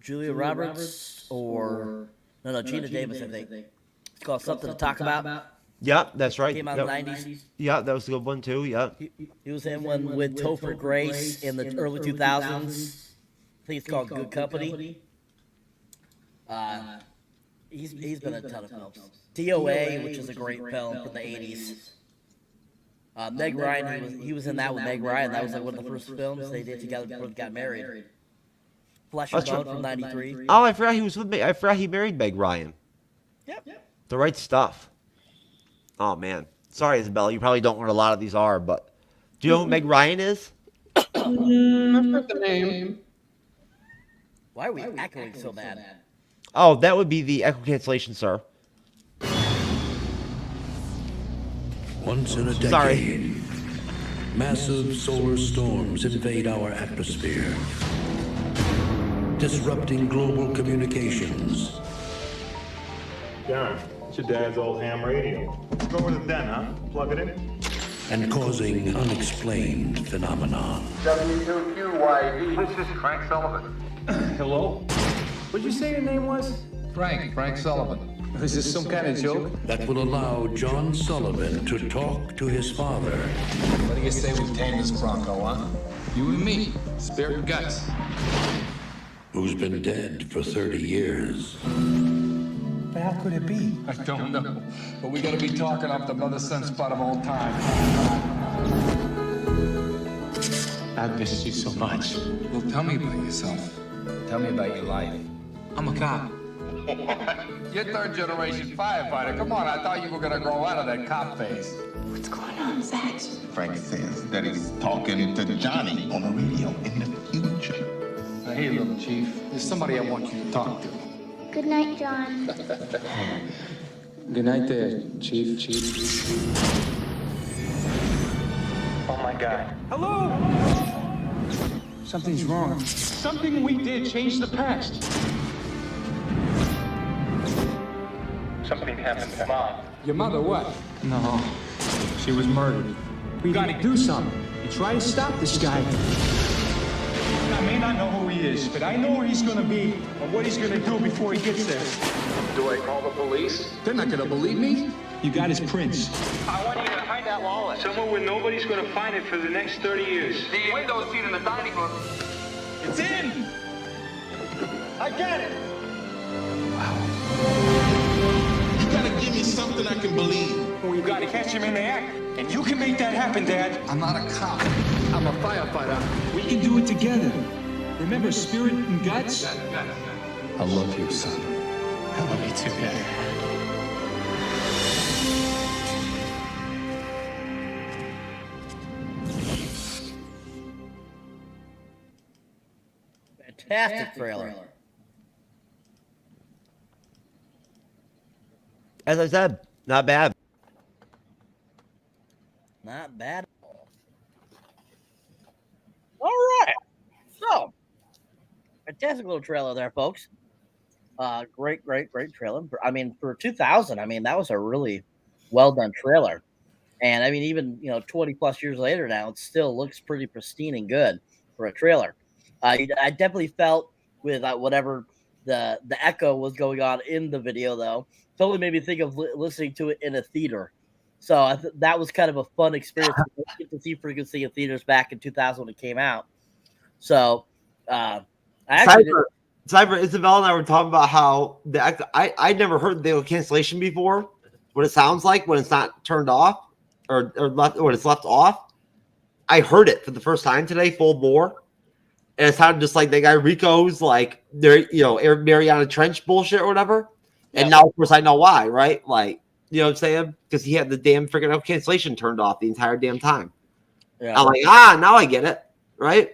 Julia Roberts or... No, Gina Davis, I think. It's called Something to Talk About. Yeah, that's right. Came out in the 90s. Yeah, that was a good one, too. Yeah. He was in one with Topher Grace in the early 2000s. I think it's called Good Company. He's been in a ton of films. DOA, which is a great film from the 80s. Meg Ryan, he was in that with Meg Ryan. That was like one of the first films they did together before they got married. Flesh and Bone from 93. Oh, I forgot he was with me. I forgot he married Meg Ryan. Yep. The Right Stuff. Oh, man. Sorry, Isabella. You probably don't know what a lot of these are, but do you know who Meg Ryan is? I've heard the name. Why are we echoing so bad? Oh, that would be the echo cancellation, sir. Once in a decade, Sorry. massive solar storms invade our atmosphere, disrupting global communications. Darren, it's your dad's old ham radio. Go with it then, huh? Plug it in. And causing unexplained phenomenon. W2QYD. This is Frank Sullivan. Hello? What'd you say your name was? Frank Sullivan. Is this some kind of joke? That will allow John Sullivan to talk to his father. What do you say we tame this bronco, huh? You and me, spirit and guts. Who's been dead for 30 years. But how could it be? I don't know. But we gotta be talking off the mother-son spot of all time. I've missed you so much. Well, tell me about yourself. Tell me about your life. I'm a cop. You're third-generation firefighter. Come on, I thought you were gonna grow out of that cop phase. What's going on, Zach? Frank says that he's talking to Johnny on the radio in the future. Hey, little chief. There's somebody I want you to talk to. Good night, John. Good night there, Chief. Oh my God. Hello? Something's wrong. Something we did changed the past. Something happened to Mom. Your mother what? No. She was murdered. We gotta do something and try to stop this guy. I may not know who he is, but I know where he's gonna be and what he's gonna do before he gets there. Do I call the police? They're not gonna believe me. You got his prints. I want you to hide that wallet. Somewhere where nobody's gonna find it for the next 30 years. The window seat in the dining room. It's in! I got it! You gotta give me something I can believe. We gotta catch him in the act. And you can make that happen, Dad. I'm not a cop. I'm a firefighter. We can do it together. Remember spirit and guts? I love you, son. I love you too, Dad. Fantastic trailer. As I said, not bad. Not bad at all. All right. So, fantastic little trailer there, folks. Great trailer. I mean, for 2000, I mean, that was a really well done trailer. And I mean, even 20 plus years later now, it still looks pretty pristine and good for a trailer. I definitely felt with whatever the echo was going on in the video, though, totally made me think of listening to it in a theater. So that was kind of a fun experience to see frequency in theaters back in 2000 when it came out. So I actually Cyber Isabella and I were talking about how I'd never heard the cancellation before. What it sounds like when it's not turned off or left when it's left off. I heard it for the first time today, full bore, and it sounded just like the guy Rico's like Mariana Trench bullshit or whatever. Yep. And now, of course, I know why, right? Like, you know what I'm saying? Because he had the damn freaking cancellation turned off the entire damn time. Yeah. I'm like, now I get it, right?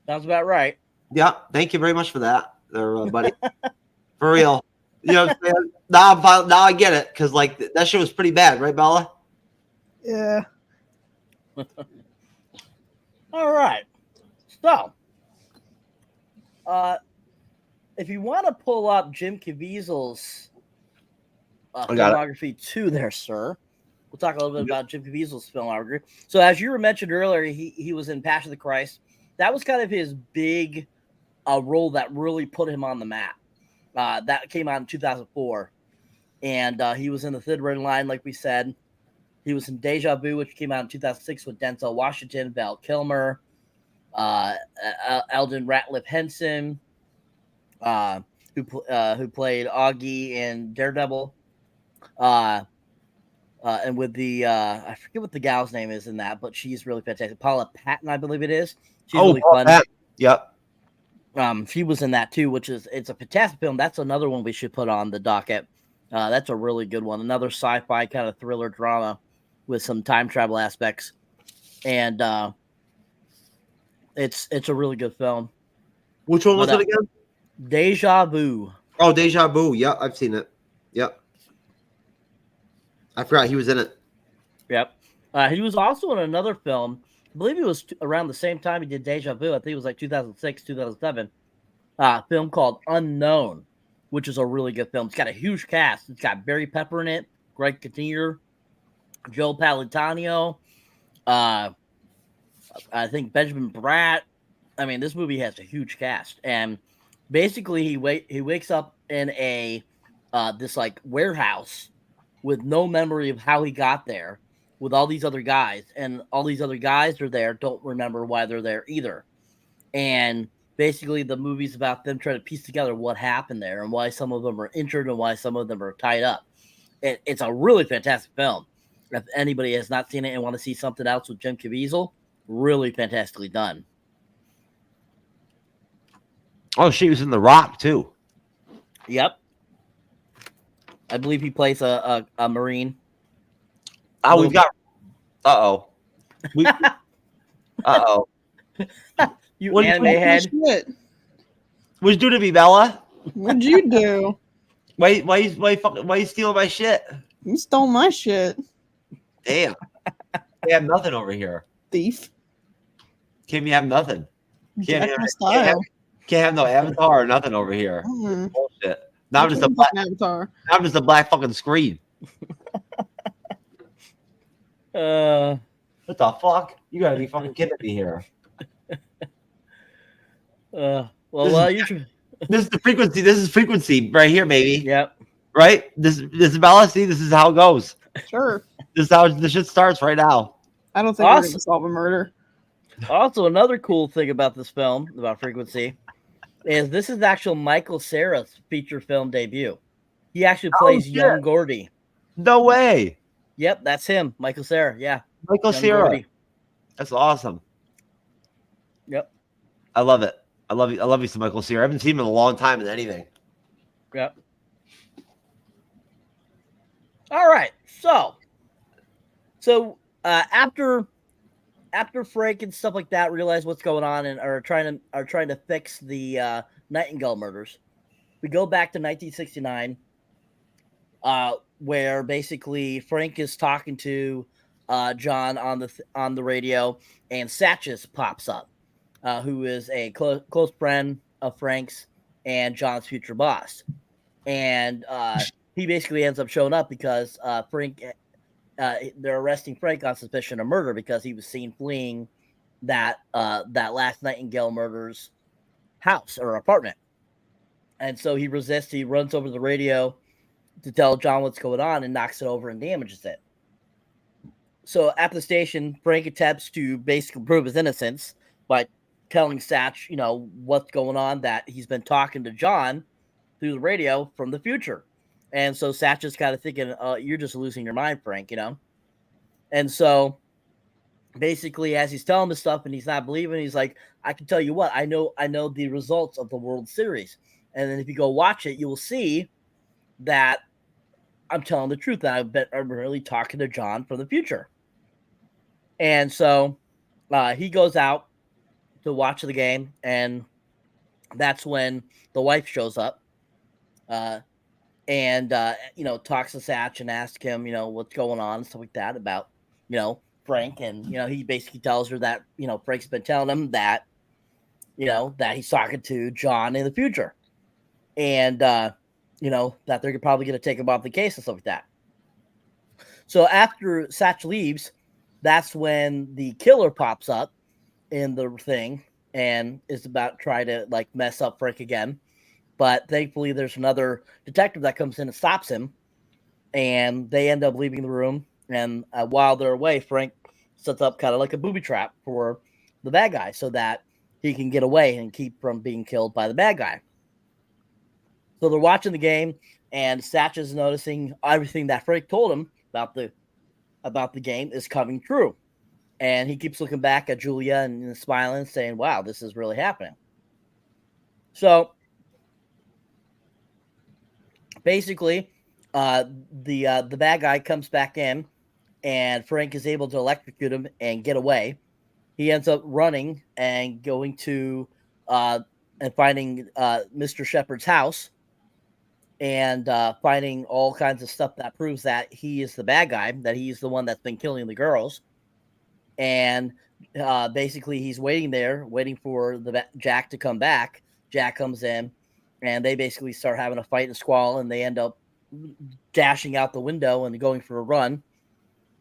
Sounds about right. Yeah, thank you very much for that, there, buddy. For real. You know what I'm saying? Now I get it, because like that shit was pretty bad, right, Bella? Yeah. All right. So, if you want to pull up Jim Caviezel's filmography too there, sir, we'll talk a little bit about Jim Caviezel's filmography. So, as you mentioned earlier, he was in Passion of the Christ. That was kind of his big role that really put him on the map. That came out in 2004. And he was in The Thin Red Line, like we said. He was in Deja Vu, which came out in 2006 with Denzel Washington, Val Kilmer, Eldon Ratliff Henson, who played Augie in Daredevil. And with the I forget what the gal's name is in that, but she's really fantastic. Paula Patton, I believe it is. She's really fun. Yep. She was in that too, it's a fantastic film. That's another one we should put on the docket. That's a really good one. Another sci-fi kind of thriller drama with some time travel aspects, and it's a really good film. Which one was it again? Deja Vu. Oh, Deja Vu. Yep, I've seen it. Yep. I forgot he was in it. Yep. He was also in another film. I believe it was around the same time he did Deja Vu. I think it was like 2006, 2007. Film called Unknown, which is a really good film. It's got a huge cast. It's got Barry Pepper in it, Greg Kinnear, Joe Pantoliano, I think Benjamin Bratt. I mean, this movie has a huge cast. And Basically, he wakes up in a this like warehouse with no memory of how he got there, with all these other guys, and all these other guys are there, don't remember why they're there either. And basically, the movie's about them trying to piece together what happened there and why some of them are injured and why some of them are tied up. It's a really fantastic film. If anybody has not seen it and want to see something else with Jim Caviezel, really fantastically done. Oh, she was in The Rock too. Yep. I believe he plays a Marine. Oh, we've got. Uh-oh. Uh-oh. You What anime head. Shit. What'd you do to me, Bella? What'd you do? Why you stealing my shit? You stole my shit. Damn. They have nothing over here. Thief. Kim, you have nothing. Jack my style. Can't have no avatar or nothing over here. Bullshit. Now I'm just a black avatar. Now I'm just a black fucking screen. What the fuck? You gotta be fucking kidding me here. This is the frequency. This is frequency right here, baby. Yep. Right? This Isabella, see, this is how it goes. Sure. This is how the shit starts right now. I don't think we're gonna solve a murder. Also, another cool thing about this film, about frequency, is this is actual Michael Cera's feature film debut. He actually plays young Gordy. No way. Yep, that's him, Michael Cera. Yeah, Michael young Cera. Gordy. That's awesome. Yep. I love it. I love you some Michael Cera. I haven't seen him in a long time in anything. Yep. All right. So after Frank and stuff like that realize what's going on and are trying to fix the Nightingale murders, we go back to 1969, where basically Frank is talking to John on the radio, and Satches pops up, who is a close friend of Frank's and John's future boss, and he basically ends up showing up because Frank. They're arresting Frank on suspicion of murder because he was seen fleeing that last Nightingale murder's house or apartment. And so he resists. He runs over the radio to tell John what's going on and knocks it over and damages it. So at the station, Frank attempts to basically prove his innocence by telling Satch, what's going on, that he's been talking to John through the radio from the future. And so Satch is kind of thinking, you're just losing your mind, Frank, And so basically, as he's telling this stuff and he's not believing, he's like, I can tell you what, I know the results of the World Series. And then if you go watch it, you will see that I'm telling the truth, that I'm really talking to John from the future. And so he goes out to watch the game, and that's when the wife shows up. And talks to Satch and asks him, what's going on and stuff like that about, Frank. And, he basically tells her that, Frank's been telling him that, that he's talking to John in the future. And, that they're probably going to take him off the case and stuff like that. So after Satch leaves, that's when the killer pops up in the thing and is about to try to, mess up Frank again. But thankfully, there's another detective that comes in and stops him, and they end up leaving the room. And while they're away, Frank sets up kind of like a booby trap for the bad guy so that he can get away and keep from being killed by the bad guy. So they're watching the game, and Satch is noticing everything that Frank told him about the game is coming true. And he keeps looking back at Julia and smiling, saying, wow, this is really happening. So basically, the bad guy comes back in, and Frank is able to electrocute him and get away. He ends up running and going to and finding Mr. Shepard's house and finding all kinds of stuff that proves that he is the bad guy, that he's the one that's been killing the girls. And basically, he's waiting for Jack to come back. Jack comes in, and they basically start having a fight and squall, and they end up dashing out the window and going for a run.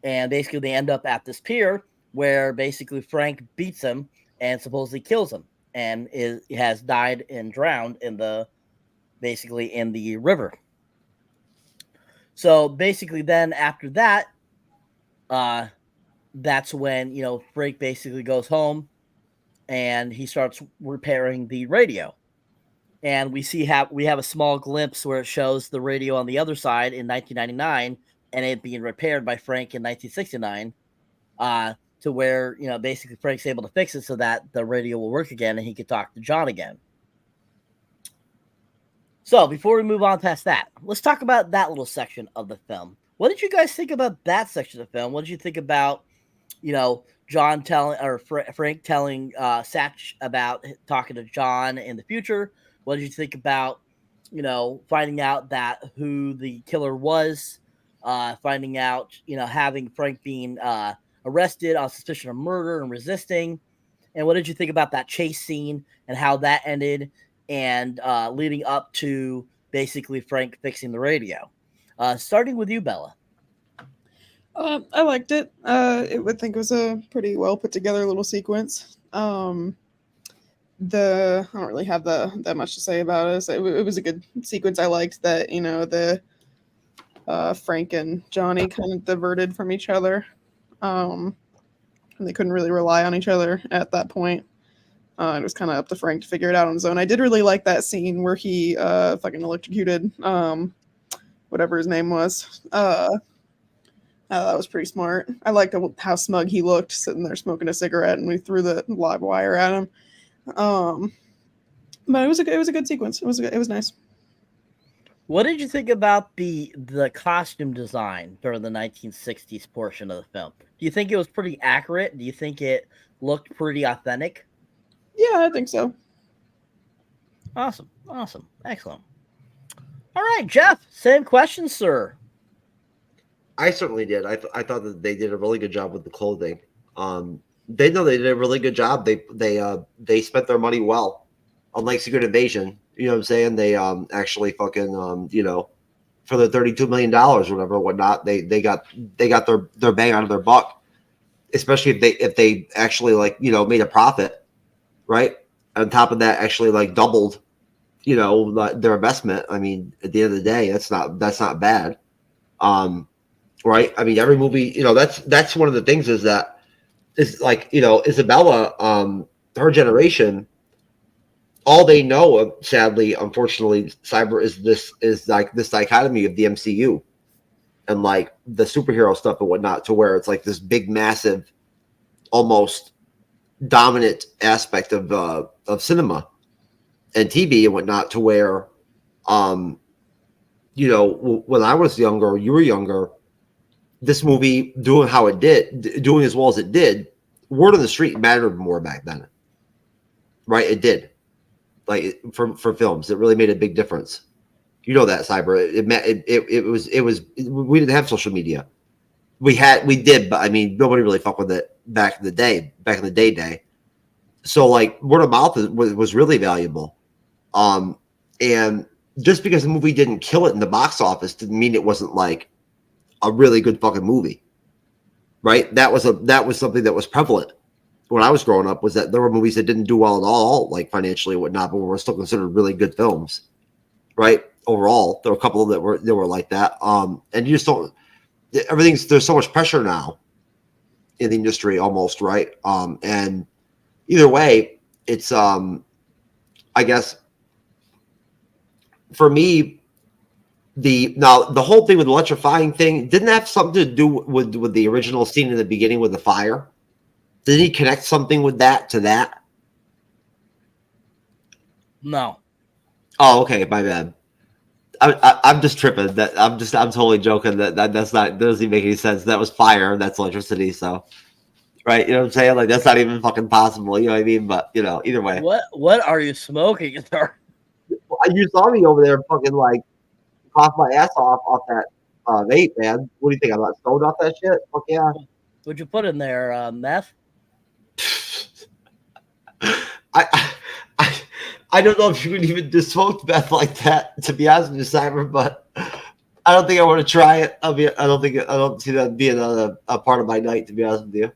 And basically, they end up at this pier where basically Frank beats him and supposedly kills him. and has died and drowned in the river. So basically, then after that, that's when Frank basically goes home and he starts repairing the radio. And we have a small glimpse where it shows the radio on the other side in 1999 and it being repaired by Frank in 1969, to where basically Frank's able to fix it so that the radio will work again and he could talk to John again. So before we move on past that, let's talk about that little section of the film. What did you guys think about that section of the film? What did you think about John telling or Frank telling Satch about talking to John in the future? What did you think about finding out that who the killer was, finding out having Frank being arrested on suspicion of murder and resisting? And what did you think about that chase scene and how that ended and leading up to basically Frank fixing the radio? Starting with you, Bella. I liked it. I think it was a pretty well put together little sequence. I don't really have that much to say about it. It was a good sequence. I liked that the Frank and Johnny kind of diverted from each other, and they couldn't really rely on each other at that point. It was kind of up to Frank to figure it out on his own. I did really like that scene where he fucking electrocuted whatever his name was. That was pretty smart. I liked how smug he looked sitting there smoking a cigarette, and we threw the live wire at him. But it was a good sequence. It was nice. What did you think about the costume design during the 1960s portion of the film? Do you think it was pretty accurate? Do you think it looked pretty authentic? Yeah, I think so. Awesome. Excellent. All right, Jeff, same question, sir. I certainly did. I thought that they did a really good job with the clothing. They did a really good job. They spent their money well. Unlike Secret Invasion, you know what I'm saying? They actually fucking for the $32 million or whatnot, they got their bang out of their buck. Especially if they actually made a profit, right? On top of that, actually doubled, their investment. I mean, at the end of the day, that's not bad. Right? I mean, every movie, that's one of the things is that is Isabella, her generation, all they know, sadly, unfortunately, cyber is this dichotomy of the MCU and the superhero stuff and whatnot, to where it's this big, massive, almost dominant aspect of cinema and TV and whatnot, to where, when I was younger, you were younger, this movie doing as well as it did, word on the street mattered more back then, right? It did, for films, it really made a big difference. That, Cyber. It was. We didn't have social media. We did, but I mean, nobody really fucked with it back in the day. So word of mouth was really valuable, and just because the movie didn't kill it in the box office didn't mean it wasn't a really good fucking movie, right? That was something that was prevalent when I was growing up, was that there were movies that didn't do well at all, financially and whatnot, but were still considered really good films, right? Overall, there were a couple that were like that. And you just don't. There's so much pressure now in the industry, almost, right? And either way, it's I guess for me. The whole thing with the electrifying thing didn't have something to do with the original scene in the beginning with the fire. Did he connect something with that to that? No. Oh, okay, my bad. I'm just tripping. I'm totally joking. That doesn't even make any sense. That was fire. That's electricity. So, right? You know what I'm saying? That's not even fucking possible. You know what I mean? But either way. What are you smoking, sir? You saw me over there, fucking cough my ass off that vape, man. What do you think? I'm not stoned off that shit? Fuck yeah. What'd you put in there? Meth? I don't know if you would even do smoked meth like that, to be honest with you, Cyber, but I don't think I want to try it. I don't see that being a part of my night, to be honest with you.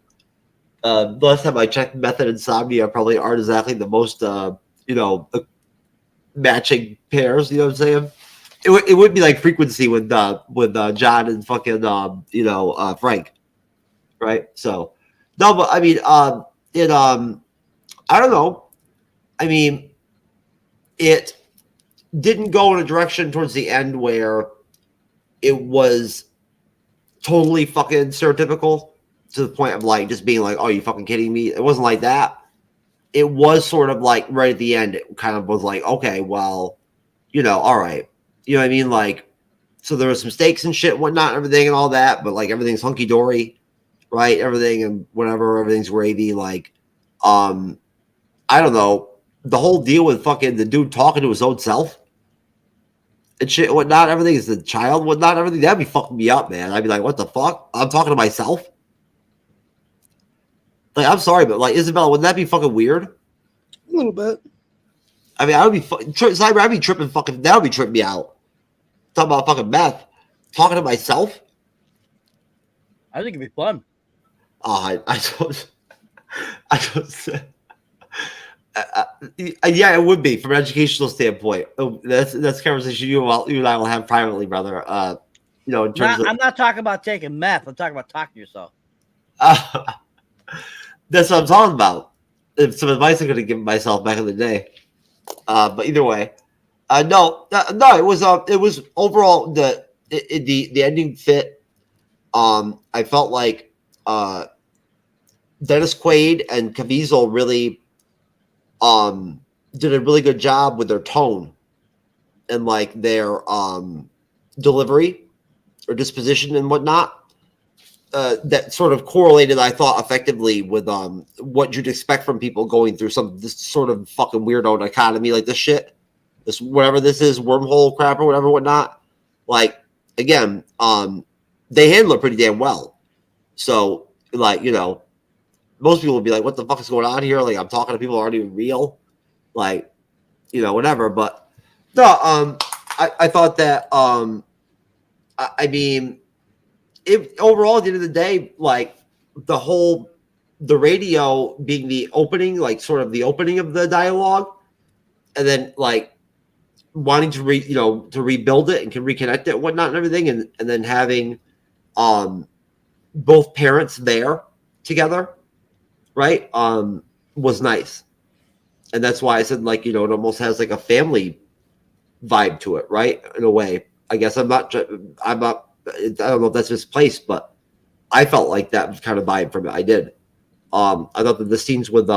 Last time I checked, Method and Insomnia probably aren't exactly the most, matching pairs. You know what I'm saying? It would be like Frequency with John and fucking Frank, right? So no, but I mean I don't know. I mean, it didn't go in a direction towards the end where it was totally fucking stereotypical to the point of like just being like, "Oh, you fucking kidding me?" It wasn't like that. It was sort of like right at the end, it kind of was like, okay, well, all right. You know what I mean? Like, so there was some stakes and shit, whatnot, and everything and all that, but like everything's hunky dory, right? Everything and whatever, everything's gravy. Like, I don't know. The whole deal with fucking the dude talking to his own self and shit, whatnot, everything is the child, whatnot, everything. That'd be fucking me up, man. I'd be like, what the fuck? I'm talking to myself? Like, I'm sorry, but like, Isabella, wouldn't that be fucking weird? A little bit. I mean, I would be Cyber. I'd be tripping fucking. That would be tripping me out. Talking about fucking meth. Talking to myself. I think it'd be fun. I don't. Yeah, it would be from an educational standpoint. That's a conversation you and I will have privately, brother. In terms of, I'm not talking about taking meth. I'm talking about talking to yourself. That's what I'm talking about. Some advice I could have given myself back in the day. But either way, no, it was overall the ending fit. I felt like Dennis Quaid and Caviezel really did a really good job with their tone and like their delivery or disposition and whatnot. That sort of correlated, I thought, effectively with what you'd expect from people going through this sort of fucking weirdo dichotomy like this shit, this whatever this is, wormhole crap or whatever, whatnot. Like, again, they handle it pretty damn well. So, like, most people would be like, what the fuck is going on here? Like, I'm talking to people who aren't even real. Like, whatever. But no, I thought that I mean, it overall at the end of the day, like the radio being the opening, like sort of the opening of the dialogue, and then like wanting to rebuild it and can reconnect it and whatnot and everything, and then having both parents there together, right? Was nice. And that's why I said, like, it almost has like a family vibe to it, right? In a way. I guess I don't know if that's misplaced, but I felt like that kind of vibe from it. I did. I thought that the scenes with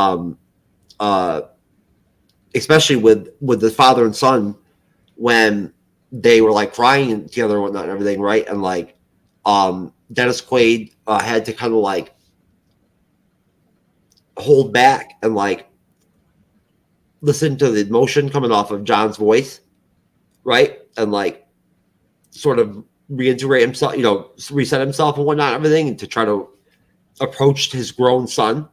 especially with the father and son when they were like crying together and whatnot and everything, right? And like Dennis Quaid had to kind of like hold back and like listen to the emotion coming off of John's voice, right? And like sort of reintegrate himself, reset himself and whatnot, and everything, and to try to approach his grown son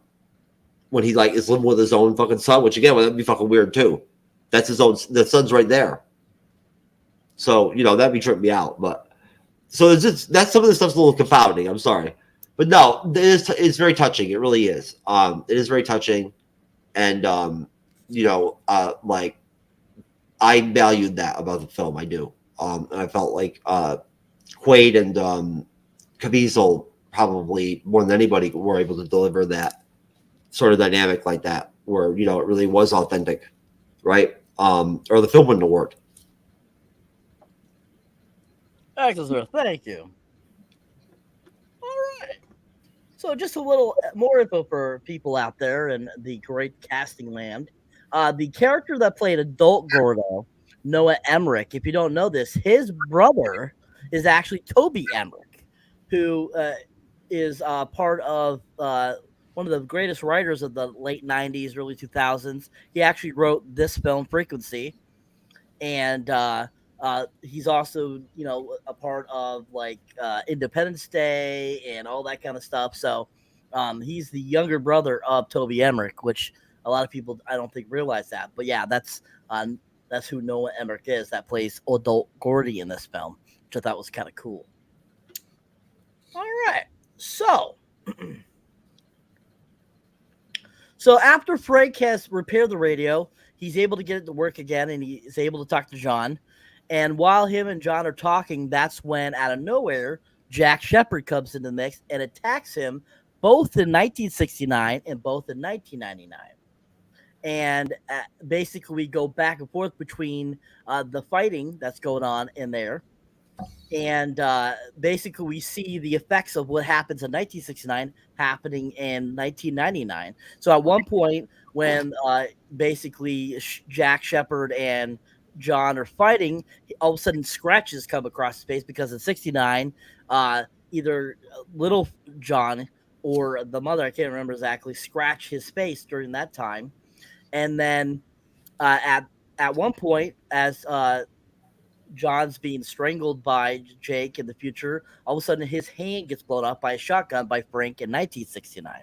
when he like is living with his own fucking son, which again, that'd be fucking weird too. That's the son's right there. So, that'd be tripping me out. But so that's some of the stuff's a little confounding. I'm sorry. But no, it's very touching. It really is. It is very touching. And like I valued that about the film. I do. And I felt like Quaid and Caviezel probably more than anybody were able to deliver that sort of dynamic like that, where it really was authentic, right? Or the film wouldn't have worked. Excellent, thank you. All right. So just a little more info for people out there in the great casting land. The character that played Adult Gordo, Noah Emmerich, if you don't know this, his brother is actually Toby Emmerich, who is part of one of the greatest writers of the late 90s, early 2000s. He actually wrote this film, Frequency, and he's also, a part of like Independence Day and all that kind of stuff. So he's the younger brother of Toby Emmerich, which a lot of people I don't think realize that. But yeah, that's who Noah Emmerich is, that plays Adult Gordy in this film, which I thought was kind of cool. All right, so So after Frank has repaired the radio, he's able to get it to work again, and he's able to talk to John. And while him and John are talking, that's when, out of nowhere, Jack Shepherd comes in the mix and attacks him both in 1969 and both in 1999. And basically, we go back and forth between the fighting that's going on in there. And basically, we see the effects of what happens in 1969 happening in 1999. So at one point, when basically Jack Shepherd and John are fighting, all of a sudden scratches come across his face because in 69, either little John or the mother, I can't remember exactly, scratched his face during that time. And then at one point, as John's being strangled by Jake in the future, all of a sudden his hand gets blown up by a shotgun by Frank in 1969.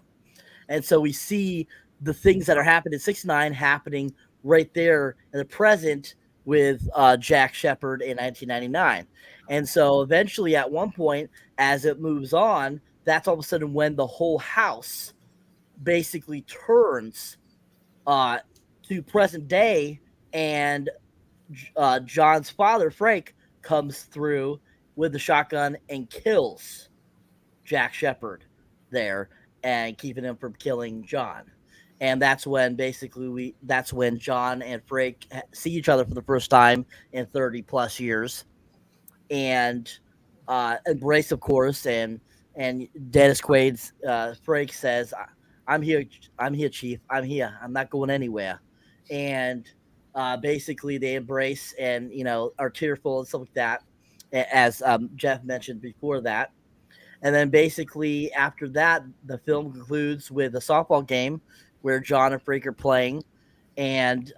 And so we see the things that are happening in 69 happening right there in the present with Jack Shepherd in 1999. And so eventually at one point, as it moves on, that's all of a sudden when the whole house basically turns to present day, and John's father, Frank, comes through with the shotgun and kills Jack Shepherd there and keeping him from killing John. And that's when basically that's when John and Frank see each other for the first time in 30 plus years, and embrace, of course. And Dennis Quaid's Frank says, I'm here, Chief. I'm here. I'm not going anywhere. And basically they embrace and, are tearful and stuff like that, as Jeff mentioned before that. And then basically after that, the film concludes with a softball game where John and Frank are playing, and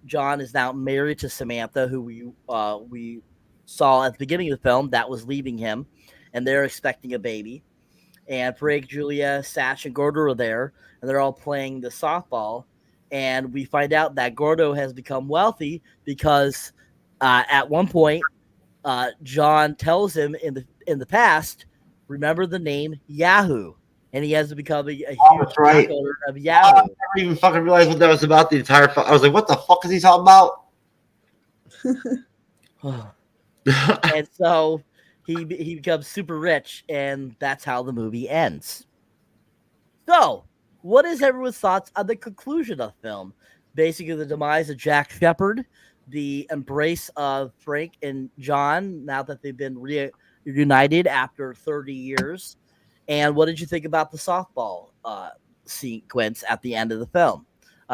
John is now married to Samantha, who we saw at the beginning of the film that was leaving him, and they're expecting a baby. And Frank, Julia, Satch, and Gordo are there, and they're all playing the softball. And we find out that Gordo has become wealthy because at one point, John tells him in the past, remember the name Yahoo, and he has become a huge stockholder of Yahoo. I never even fucking realized what that was about the entire. I was like, what the fuck is he talking about? And so he becomes super rich, and that's how the movie ends. So, what is everyone's thoughts on the conclusion of the film? Basically, the demise of Jack Shepherd, the embrace of Frank and John now that they've been reunited after 30 years. And what did you think about the softball sequence at the end of the film?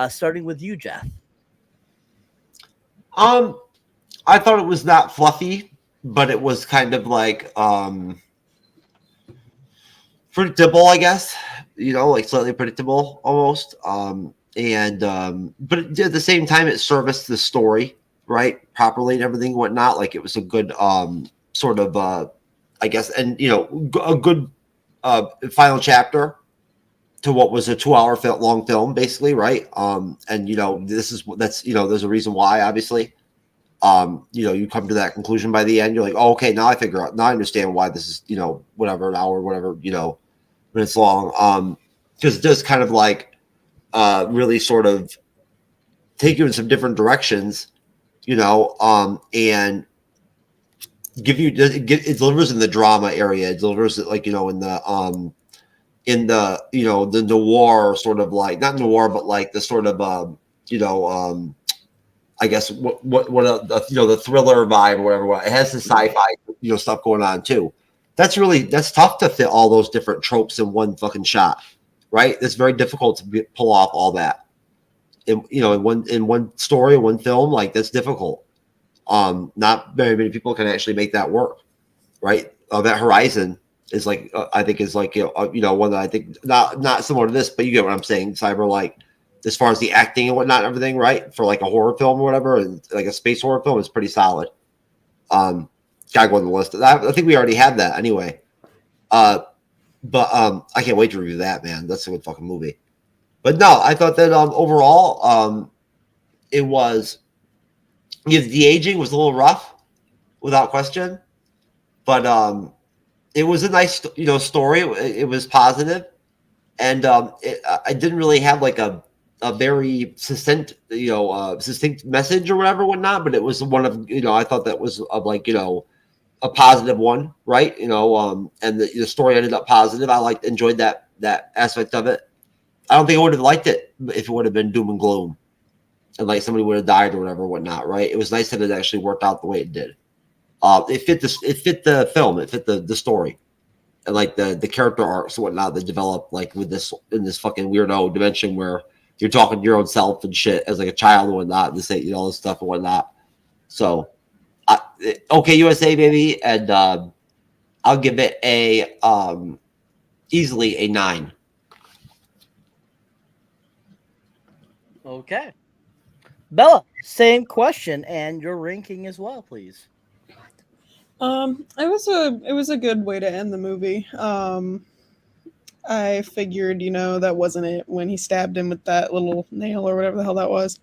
Starting with you, Jeff. I thought it was not fluffy, but it was kind of like predictable, I guess. Like slightly predictable almost. But at the same time, it serviced the story right properly and everything and whatnot. Like it was a good sort of I guess, and a good final chapter to what was a 2-hour long film, basically, right? And that's there's a reason why, obviously. You come to that conclusion by the end. You're like, oh, okay, now I understand why this is, whatever, an hour, whatever, minutes long. Because it does kind of like really sort of take you in some different directions, and give you it delivers in the drama area. It delivers it like in the the noir sort of, like not noir but like the sort of I guess what the thriller vibe or whatever. It has the sci-fi stuff going on too. That's tough to fit all those different tropes in one fucking shot, right? It's very difficult to pull off all that in one story, one film. Like that's difficult. Not very many people can actually make that work, right? That Horizon is like I think is like one that I think not similar to this, but you get what I'm saying, Cyber. Like as far as the acting and whatnot, and everything, right? For like a horror film or whatever, and like a space horror film, is pretty solid. Gotta go on the list. I think we already had that anyway. But I can't wait to review that, man. That's a good fucking movie. But no, I thought that overall, it was. The aging was a little rough, without question, but it was a nice, story. It was positive. and I didn't really have like a very succinct, succinct message or whatever, whatnot. But it was one of, I thought that was of like, a positive one, right? And the story ended up positive. I enjoyed that aspect of it. I don't think I would have liked it if it would have been doom and gloom, and like somebody would have died or whatever, whatnot, right? It was nice that it actually worked out the way it did. It fit the film, it fit the story, and like the character arcs and whatnot that developed like in this fucking weirdo dimension where you're talking to your own self and shit as like a child and whatnot, and say all this stuff and whatnot. So, okay, USA baby, and I'll give it a easily a 9. Okay. Bella, same question, and your ranking as well, please. It was a good way to end the movie. I figured, that wasn't it when he stabbed him with that little nail or whatever the hell that was.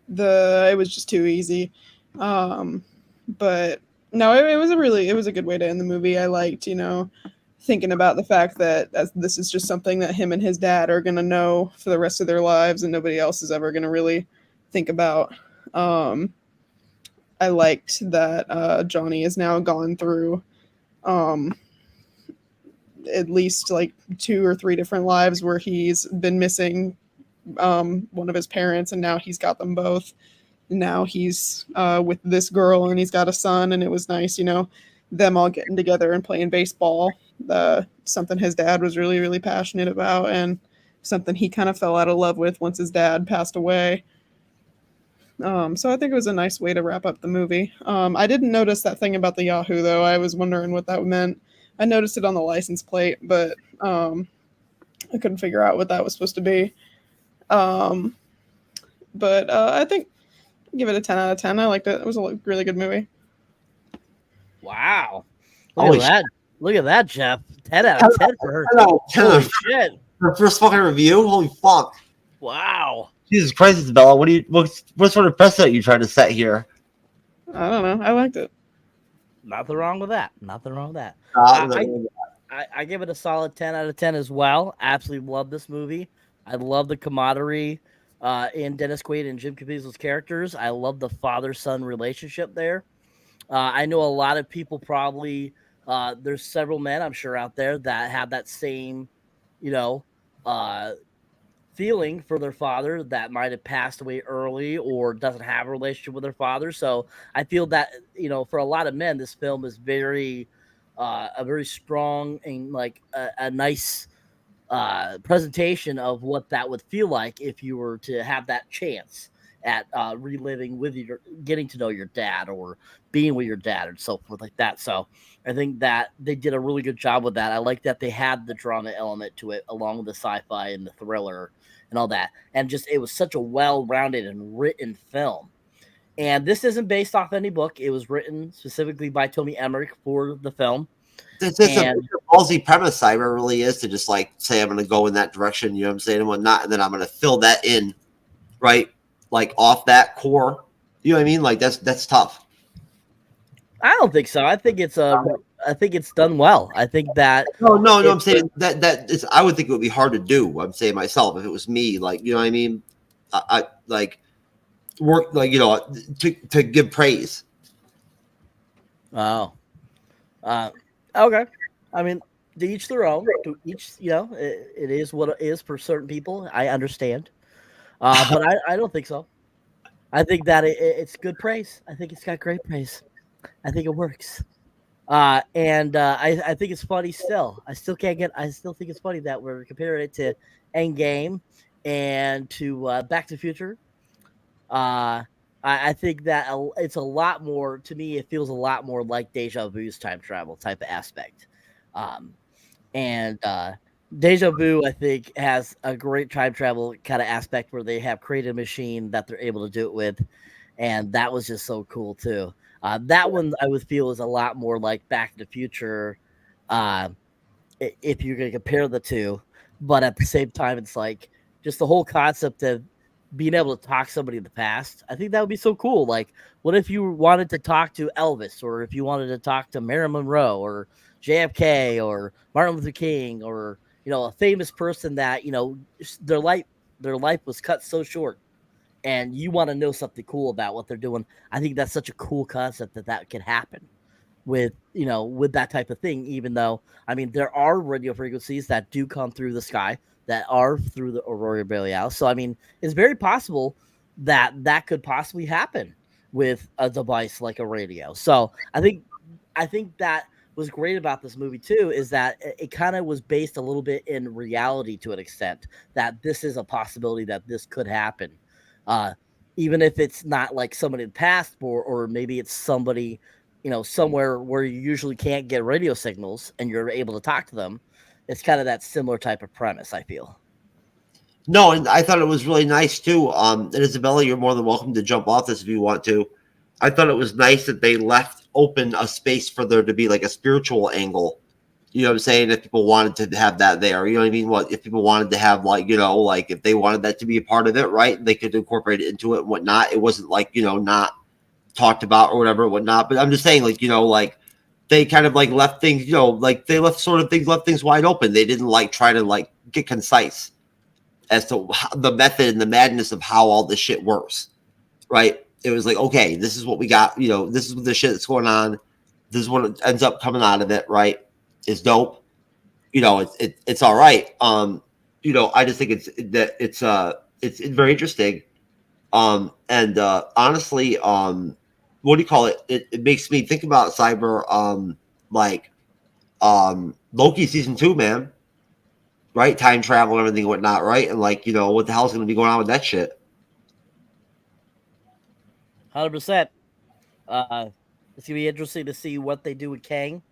It was just too easy. But no, it was a good way to end the movie. I liked, thinking about the fact that this is just something that him and his dad are going to know for the rest of their lives and nobody else is ever going to really think about. I liked that Johnny has now gone through at least like 2 or 3 different lives where he's been missing one of his parents, and now he's got them both. Now he's with this girl and he's got a son, and it was nice, them all getting together and playing baseball. Something his dad was really, really passionate about, and something he kind of fell out of love with once his dad passed away. So I think it was a nice way to wrap up the movie. I didn't notice that thing about the Yahoo, though. I was wondering what that meant. I noticed it on the license plate, but I couldn't figure out what that was supposed to be. But I think I'll give it a 10 out of 10. I liked it. It was a really good movie. Wow. Look at that. Look at that, Jeff. 10 out of 10 for her. Holy shit. Her first fucking review? Holy fuck. Wow. Jesus Christ, Isabella. What sort of precedent are you trying to set here? I don't know. I liked it. Nothing wrong with that. Nothing wrong with that. I give it a solid 10 out of 10 as well. Absolutely love this movie. I love the camaraderie in Dennis Quaid and Jim Caviezel's characters. I love the father-son relationship there. I know a lot of people probably, there's several men I'm sure out there that have that same, feeling for their father that might have passed away early or doesn't have a relationship with their father. So I feel that, for a lot of men, this film is very, a very strong and like a nice presentation of what that would feel like if you were to have that chance at reliving with getting to know your dad or being with your dad and so forth like that. So I think that they did a really good job with that. I like that they had the drama element to it along with the sci-fi and the thriller and all that. And just, it was such a well-rounded and written film. And this isn't based off any book. It was written specifically by Tommy Emmerich for the film. It's a ballsy premise, Cyber really is, to just like say I'm going to go in that direction, you know what I'm saying, and whatnot, and then I'm going to fill that in, right? Like off that core, you know what I mean? Like that's tough. I don't think so. I think it's done well. I think that no. I'm saying that is, I would think it would be hard to do. I'm saying myself if it was me, like, you know what I mean? I like work, like, to give praise. Oh, okay. I mean, to each their own. To each, it is what it is for certain people. I understand, but I don't think so. I think that it's good praise. I think it's got great praise. I think it works. And I think it's funny still. I still think it's funny that we're comparing it to Endgame and to Back to the Future. I think that it's a lot more, to me, it feels a lot more like Deja Vu's time travel type of aspect. And Deja Vu, I think, has a great time travel kind of aspect where they have created a machine that they're able to do it with. And that was just so cool, too. That one I would feel is a lot more like Back to the Future if you're going to compare the two. But at the same time, it's like just the whole concept of being able to talk to somebody in the past. I think that would be so cool. Like, what if you wanted to talk to Elvis, or if you wanted to talk to Marilyn Monroe, or JFK or Martin Luther King or a famous person that their life was cut so short, and you want to know something cool about what they're doing. I think that's such a cool concept that could happen with that type of thing. Even though there are radio frequencies that do come through the sky that are through the aurora borealis, so it's very possible that could possibly happen with a device like a radio. So I think that was great about this movie too, is that it kind of was based a little bit in reality to an extent, that this is a possibility that this could happen. Even if it's not like somebody in the past, or maybe it's somebody, somewhere where you usually can't get radio signals and you're able to talk to them. It's kind of that similar type of premise, I feel. No, and I thought it was really nice too. And Isabella, you're more than welcome to jump off this if you want to. I thought it was nice that they left open a space for there to be like a spiritual angle. You know what I'm saying? If people wanted to have that there, you know what I mean? What if people wanted to have like if they wanted that to be a part of it, right? They could incorporate it into it and whatnot. It wasn't like not talked about or whatever, whatnot. But I'm just saying, they kind of left things, they left things wide open. They didn't try to get concise as to the method and the madness of how all this shit works, right? It was like, okay, this is what we got. This is the shit that's going on. This is what ends up coming out of it, right? It's dope. It's all right. I just think it's very interesting. And honestly, what do you call it? It makes me think about Cyber, Loki season 2, man. Right? Time travel and everything and whatnot, right? And what the hell's going to be going on with that shit? 100%. It's gonna be interesting to see what they do with Kang,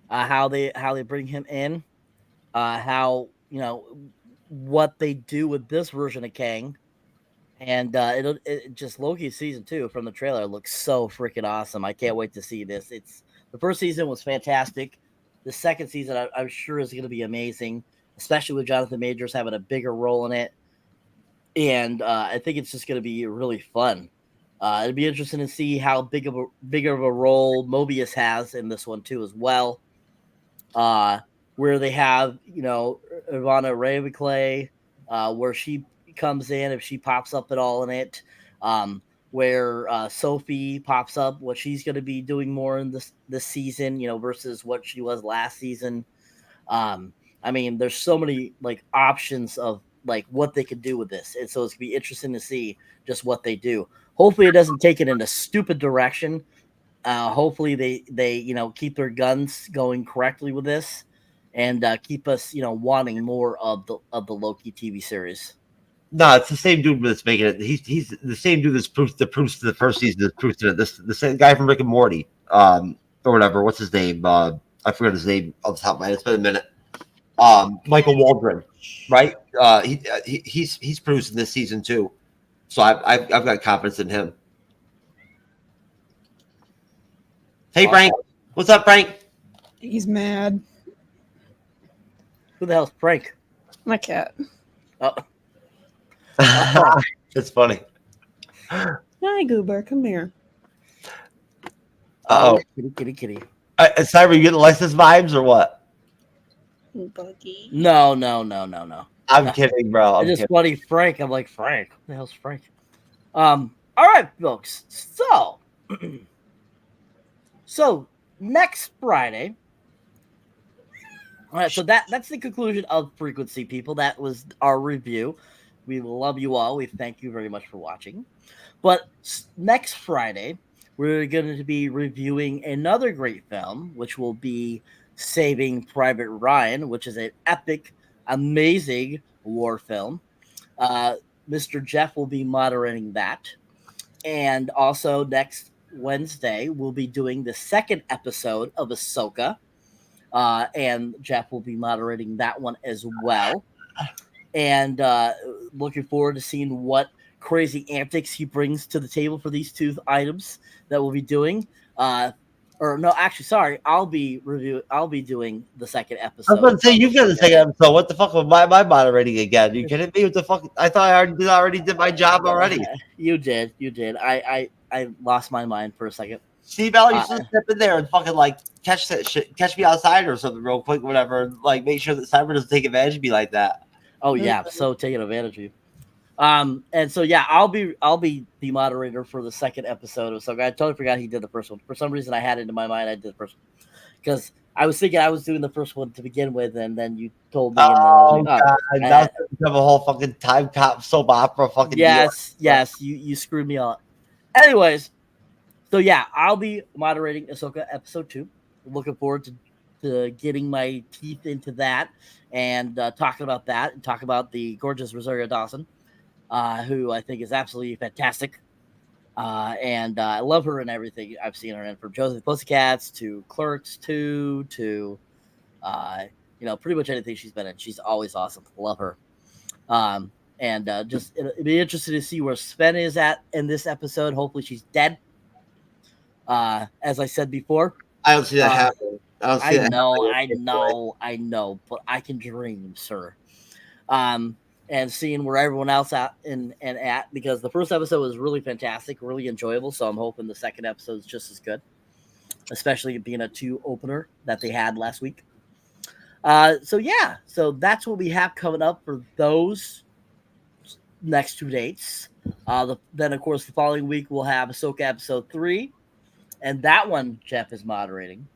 how they bring him in, how what they do with this version of Kang, and it just Loki season 2 from the trailer looks so freaking awesome. I can't wait to see this. The first season was fantastic. The second season I'm sure is going to be amazing, especially with Jonathan Majors having a bigger role in it, and I think it's just going to be really fun. It'd be interesting to see how bigger of a role Mobius has in this one too, as well. Where they have Ivana Ravenclay, where she comes in, if she pops up at all in it. Where Sophie pops up, what she's going to be doing more in this season, versus what she was last season. There's so many options of what they could do with this, and so it's gonna be interesting to see just what they do. Hopefully, it doesn't take it in a stupid direction. Hopefully, they keep their guns going correctly with this, and keep us wanting more of the Loki TV series. No, it's the same dude that's making it. He's the same dude that's the proofs to the first season. That's proofs to it. The same guy from Rick and Morty, or whatever. What's his name? I forgot his name off the top of my head. It's been a minute. Michael Waldron, right? He's producing this season too, so I've got confidence in him. Hey Frank, what's up, Frank? He's mad. Who the hell's Frank? My cat. Oh. That's funny. Hi, Goober. Come here. Oh, kitty. Cyber, you getting license vibes or what? Buggy. No. I'm kidding, bro. It's just funny, Frank. I'm like, Frank. What the hell's Frank? All right, folks. So next Friday. All right, so that's the conclusion of Frequency, people. That was our review. We love you all. We thank you very much for watching. But next Friday, we're going to be reviewing another great film, which will be Saving Private Ryan, which is an epic, amazing war film. Mr. Jeff will be moderating that. And also next Wednesday, we'll be doing the second episode of Ahsoka. And Jeff will be moderating that one as well. And looking forward to seeing what crazy antics he brings to the table for these two items that we'll be doing. I'll be doing the second episode. I was going to say, you've got the second episode. What the fuck am I moderating again? You kidding me? What the fuck? I thought I already did my job already. You did. I lost my mind for a second. Steve Bell used to step in there and fucking like catch that shit, catch me outside or something real quick, whatever. And, like make sure that Cyber doesn't take advantage of me like that. Oh yeah, so taking advantage of you. And so yeah, I'll be the moderator for the second episode of Ahsoka. I totally forgot he did the first one. For some reason, I had it in my mind I did the first one because I was thinking I was doing the first one to begin with, and then you told me. Oh, God. That's become a whole fucking time cop soap opera fucking yes, deal. Yes, you screwed me up. Anyways, so yeah, I'll be moderating Ahsoka episode 2. Looking forward to getting my teeth into that and talking about that and talk about the gorgeous Rosario Dawson, who I think is absolutely fantastic. And I love her in everything I've seen her in, from Josie the Pussycats to Clerks 2 to, pretty much anything she's been in. She's always awesome. Love her. Just it'd be interesting to see where Sven is at in this episode. Hopefully she's dead. As I said before, I don't see that happening. I know, but I can dream, sir. And seeing where everyone else at because the first episode was really fantastic, really enjoyable. So I'm hoping the second episode is just as good, especially being a 2 opener that they had last week. So that's what we have coming up for those next 2 dates. Then of course the following week we'll have Ahsoka episode 3, and that one Jeff is moderating.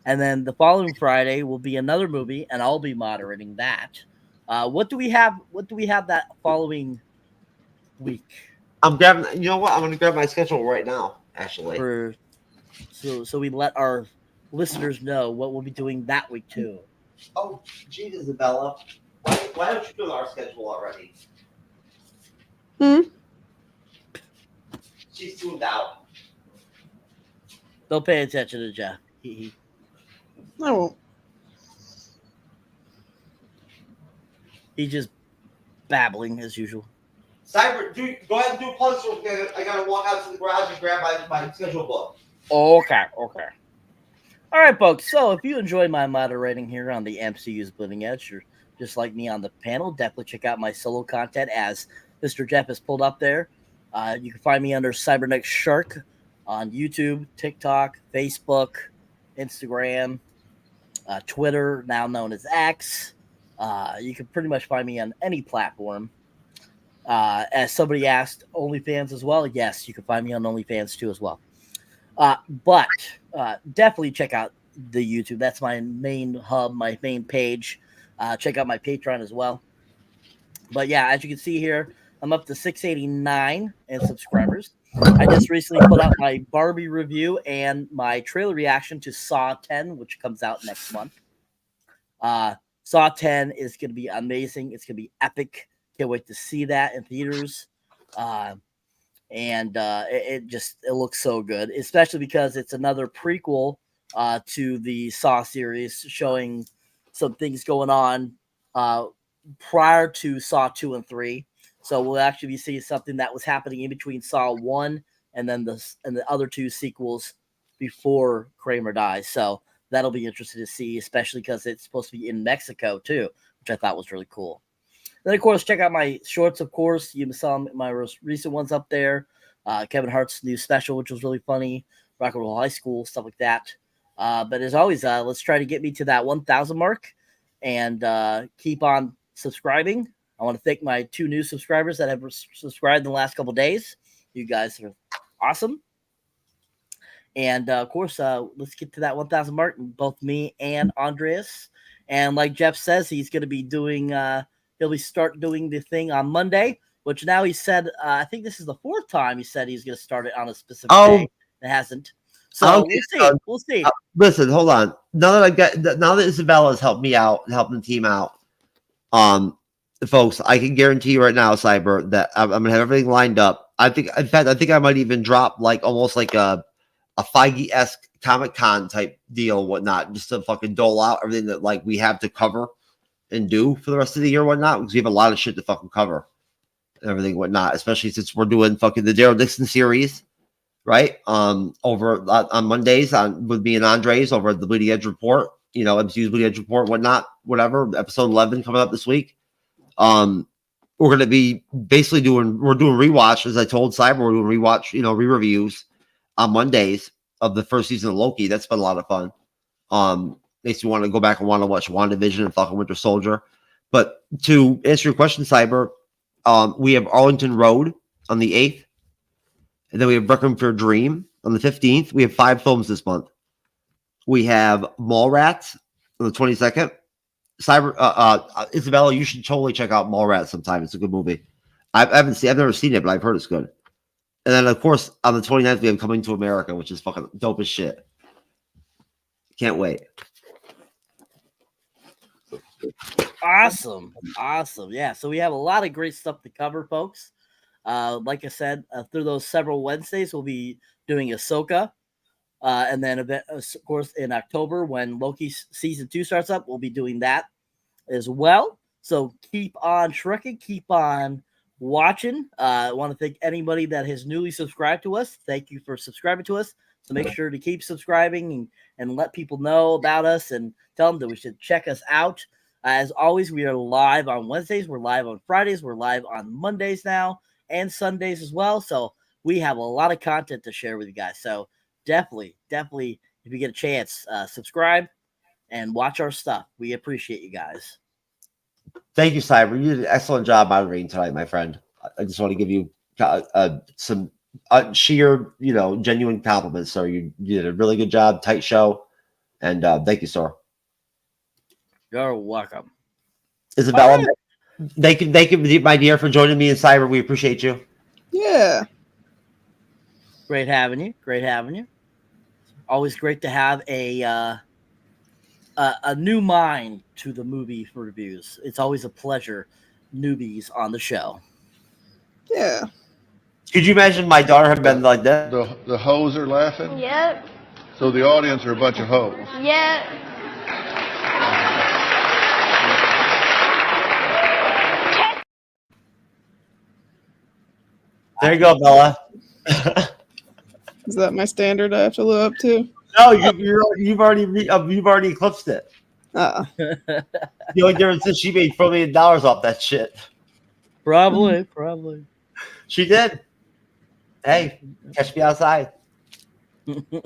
And then the following Friday will be another movie, and I'll be moderating that. What do we have that following week? I'm grabbing. You know what? I'm going to grab my schedule right now. Actually, so we let our listeners know what we'll be doing that week too. Oh, geez, Isabella, why don't you do our schedule already? She's tuned out. Don't pay attention to Jeff. I won't. He's just babbling as usual. Cyber, go ahead and do a punch. I gotta walk out to the garage and grab my schedule book. Okay. All right, folks. So if you enjoy my moderating here on the MCU's Bleeding Edge, you're just like me on the panel, definitely check out my solo content as Mr. Jeff has pulled up there. You can find me under Cyberneticshark on YouTube, TikTok, Facebook, Instagram, Twitter, now known as X. You can pretty much find me on any platform. As somebody asked, OnlyFans as well. Yes, you can find me on OnlyFans too as well. But definitely check out the YouTube. That's my main hub, my main page. Check out my Patreon as well. But yeah, as you can see here, I'm up to 689 in subscribers. I just recently put out my Barbie review and my trailer reaction to Saw 10, which comes out next month. Saw 10 is going to be amazing. It's going to be epic. Can't wait to see that in theaters. It looks so good, especially because it's another prequel to the Saw series, showing some things going on prior to Saw 2 and 3. So we'll actually be seeing something that was happening in between Saw 1 and then the other 2 sequels before Kramer dies. So that'll be interesting to see, especially because it's supposed to be in Mexico too, which I thought was really cool. Then, of course, check out my shorts, of course. You saw my most recent ones up there. Kevin Hart's new special, which was really funny. Rock and Roll High School, stuff like that. But as always, let's try to get me to that 1,000 mark and keep on subscribing. I want to thank my 2 new subscribers that have subscribed in the last couple days. You guys are awesome. And, of course, let's get to that 1,000 mark, both me and Andreas. And like Jeff says, he's going to be doing he'll start doing the thing on Monday, which now he said, I think this is the 4th time he said he's going to start it on a specific day. It hasn't. So we'll see. Listen, hold on. Now that Isabella's helped me out, helping the team out, folks, I can guarantee you right now, Cyber, that I'm gonna have everything lined up. I think I might even drop almost like a Feige-esque Comic-Con type deal, whatnot, just to fucking dole out everything that we have to cover and do for the rest of the year, whatnot, because we have a lot of shit to fucking cover and everything, whatnot, especially since we're doing fucking the Daryl Dixon series, right? Over on Mondays with me and Andres over at the Bleeding Edge Report, MCU's Bleeding Edge Report, whatnot, whatever. Episode 11 coming up this week. We're going to be basically doing rewatch, as I told Cyber, we're doing rewatch, re-reviews on Mondays of the first season of Loki. That's been a lot of fun. Makes me want to go back and want to watch WandaVision and Falcon Winter Soldier. But to answer your question, Cyber, we have Arlington Road on the 8th. And then we have Requiem for a Dream on the 15th. We have 5 films this month. We have Mallrats on the 22nd. Isabella, you should totally check out Mallrats sometime. It's a good movie. I've never seen it, but I've heard it's good. And then, of course, on the 29th, we have Coming to America, which is fucking dope as shit. Can't wait. Awesome. Yeah, so we have a lot of great stuff to cover, folks. Like I said, through those several Wednesdays, we'll be doing Ahsoka. And then, of course, in October, when Loki Season 2 starts up, we'll be doing that as well. So keep on trucking, keep on watching. I want to thank anybody that has newly subscribed to us. Thank you for subscribing to us. So make sure to keep subscribing and let people know about us and tell them that we should check us out. As always, we are live on Wednesdays. We're live on Fridays. We're live on Mondays now and Sundays as well. So we have a lot of content to share with you guys. So definitely, if you get a chance, subscribe and watch our stuff. We appreciate you guys. Thank you, Cyber. You did an excellent job moderating tonight, my friend. I just want to give you some sheer, genuine compliments. So you did a really good job, tight show, and thank you, sir. You're welcome. Isabella, thank you, my dear, for joining me in Cyber. We appreciate you. Yeah. Great having you. Always great to have a new mind to the movie reviews. It's always a pleasure, newbies on the show. Yeah. Could you imagine my daughter had been like that? The hoes are laughing? Yep. So the audience are a bunch of hoes? Yep. There you go, Bella. Is that my standard I have to live up to? No, you've already eclipsed it. The only difference is she made $4 million off that shit. Probably. She did. Hey, catch me outside.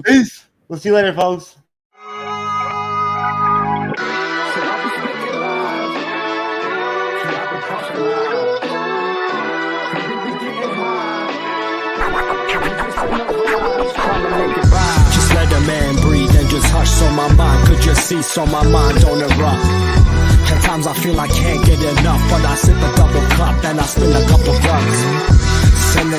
Peace. We'll see you later, folks. Just let a man breathe and just hush so my mind could just cease, so my mind don't erupt. At times I feel I can't get enough, but I sip a double cup and I spin a couple bucks. Send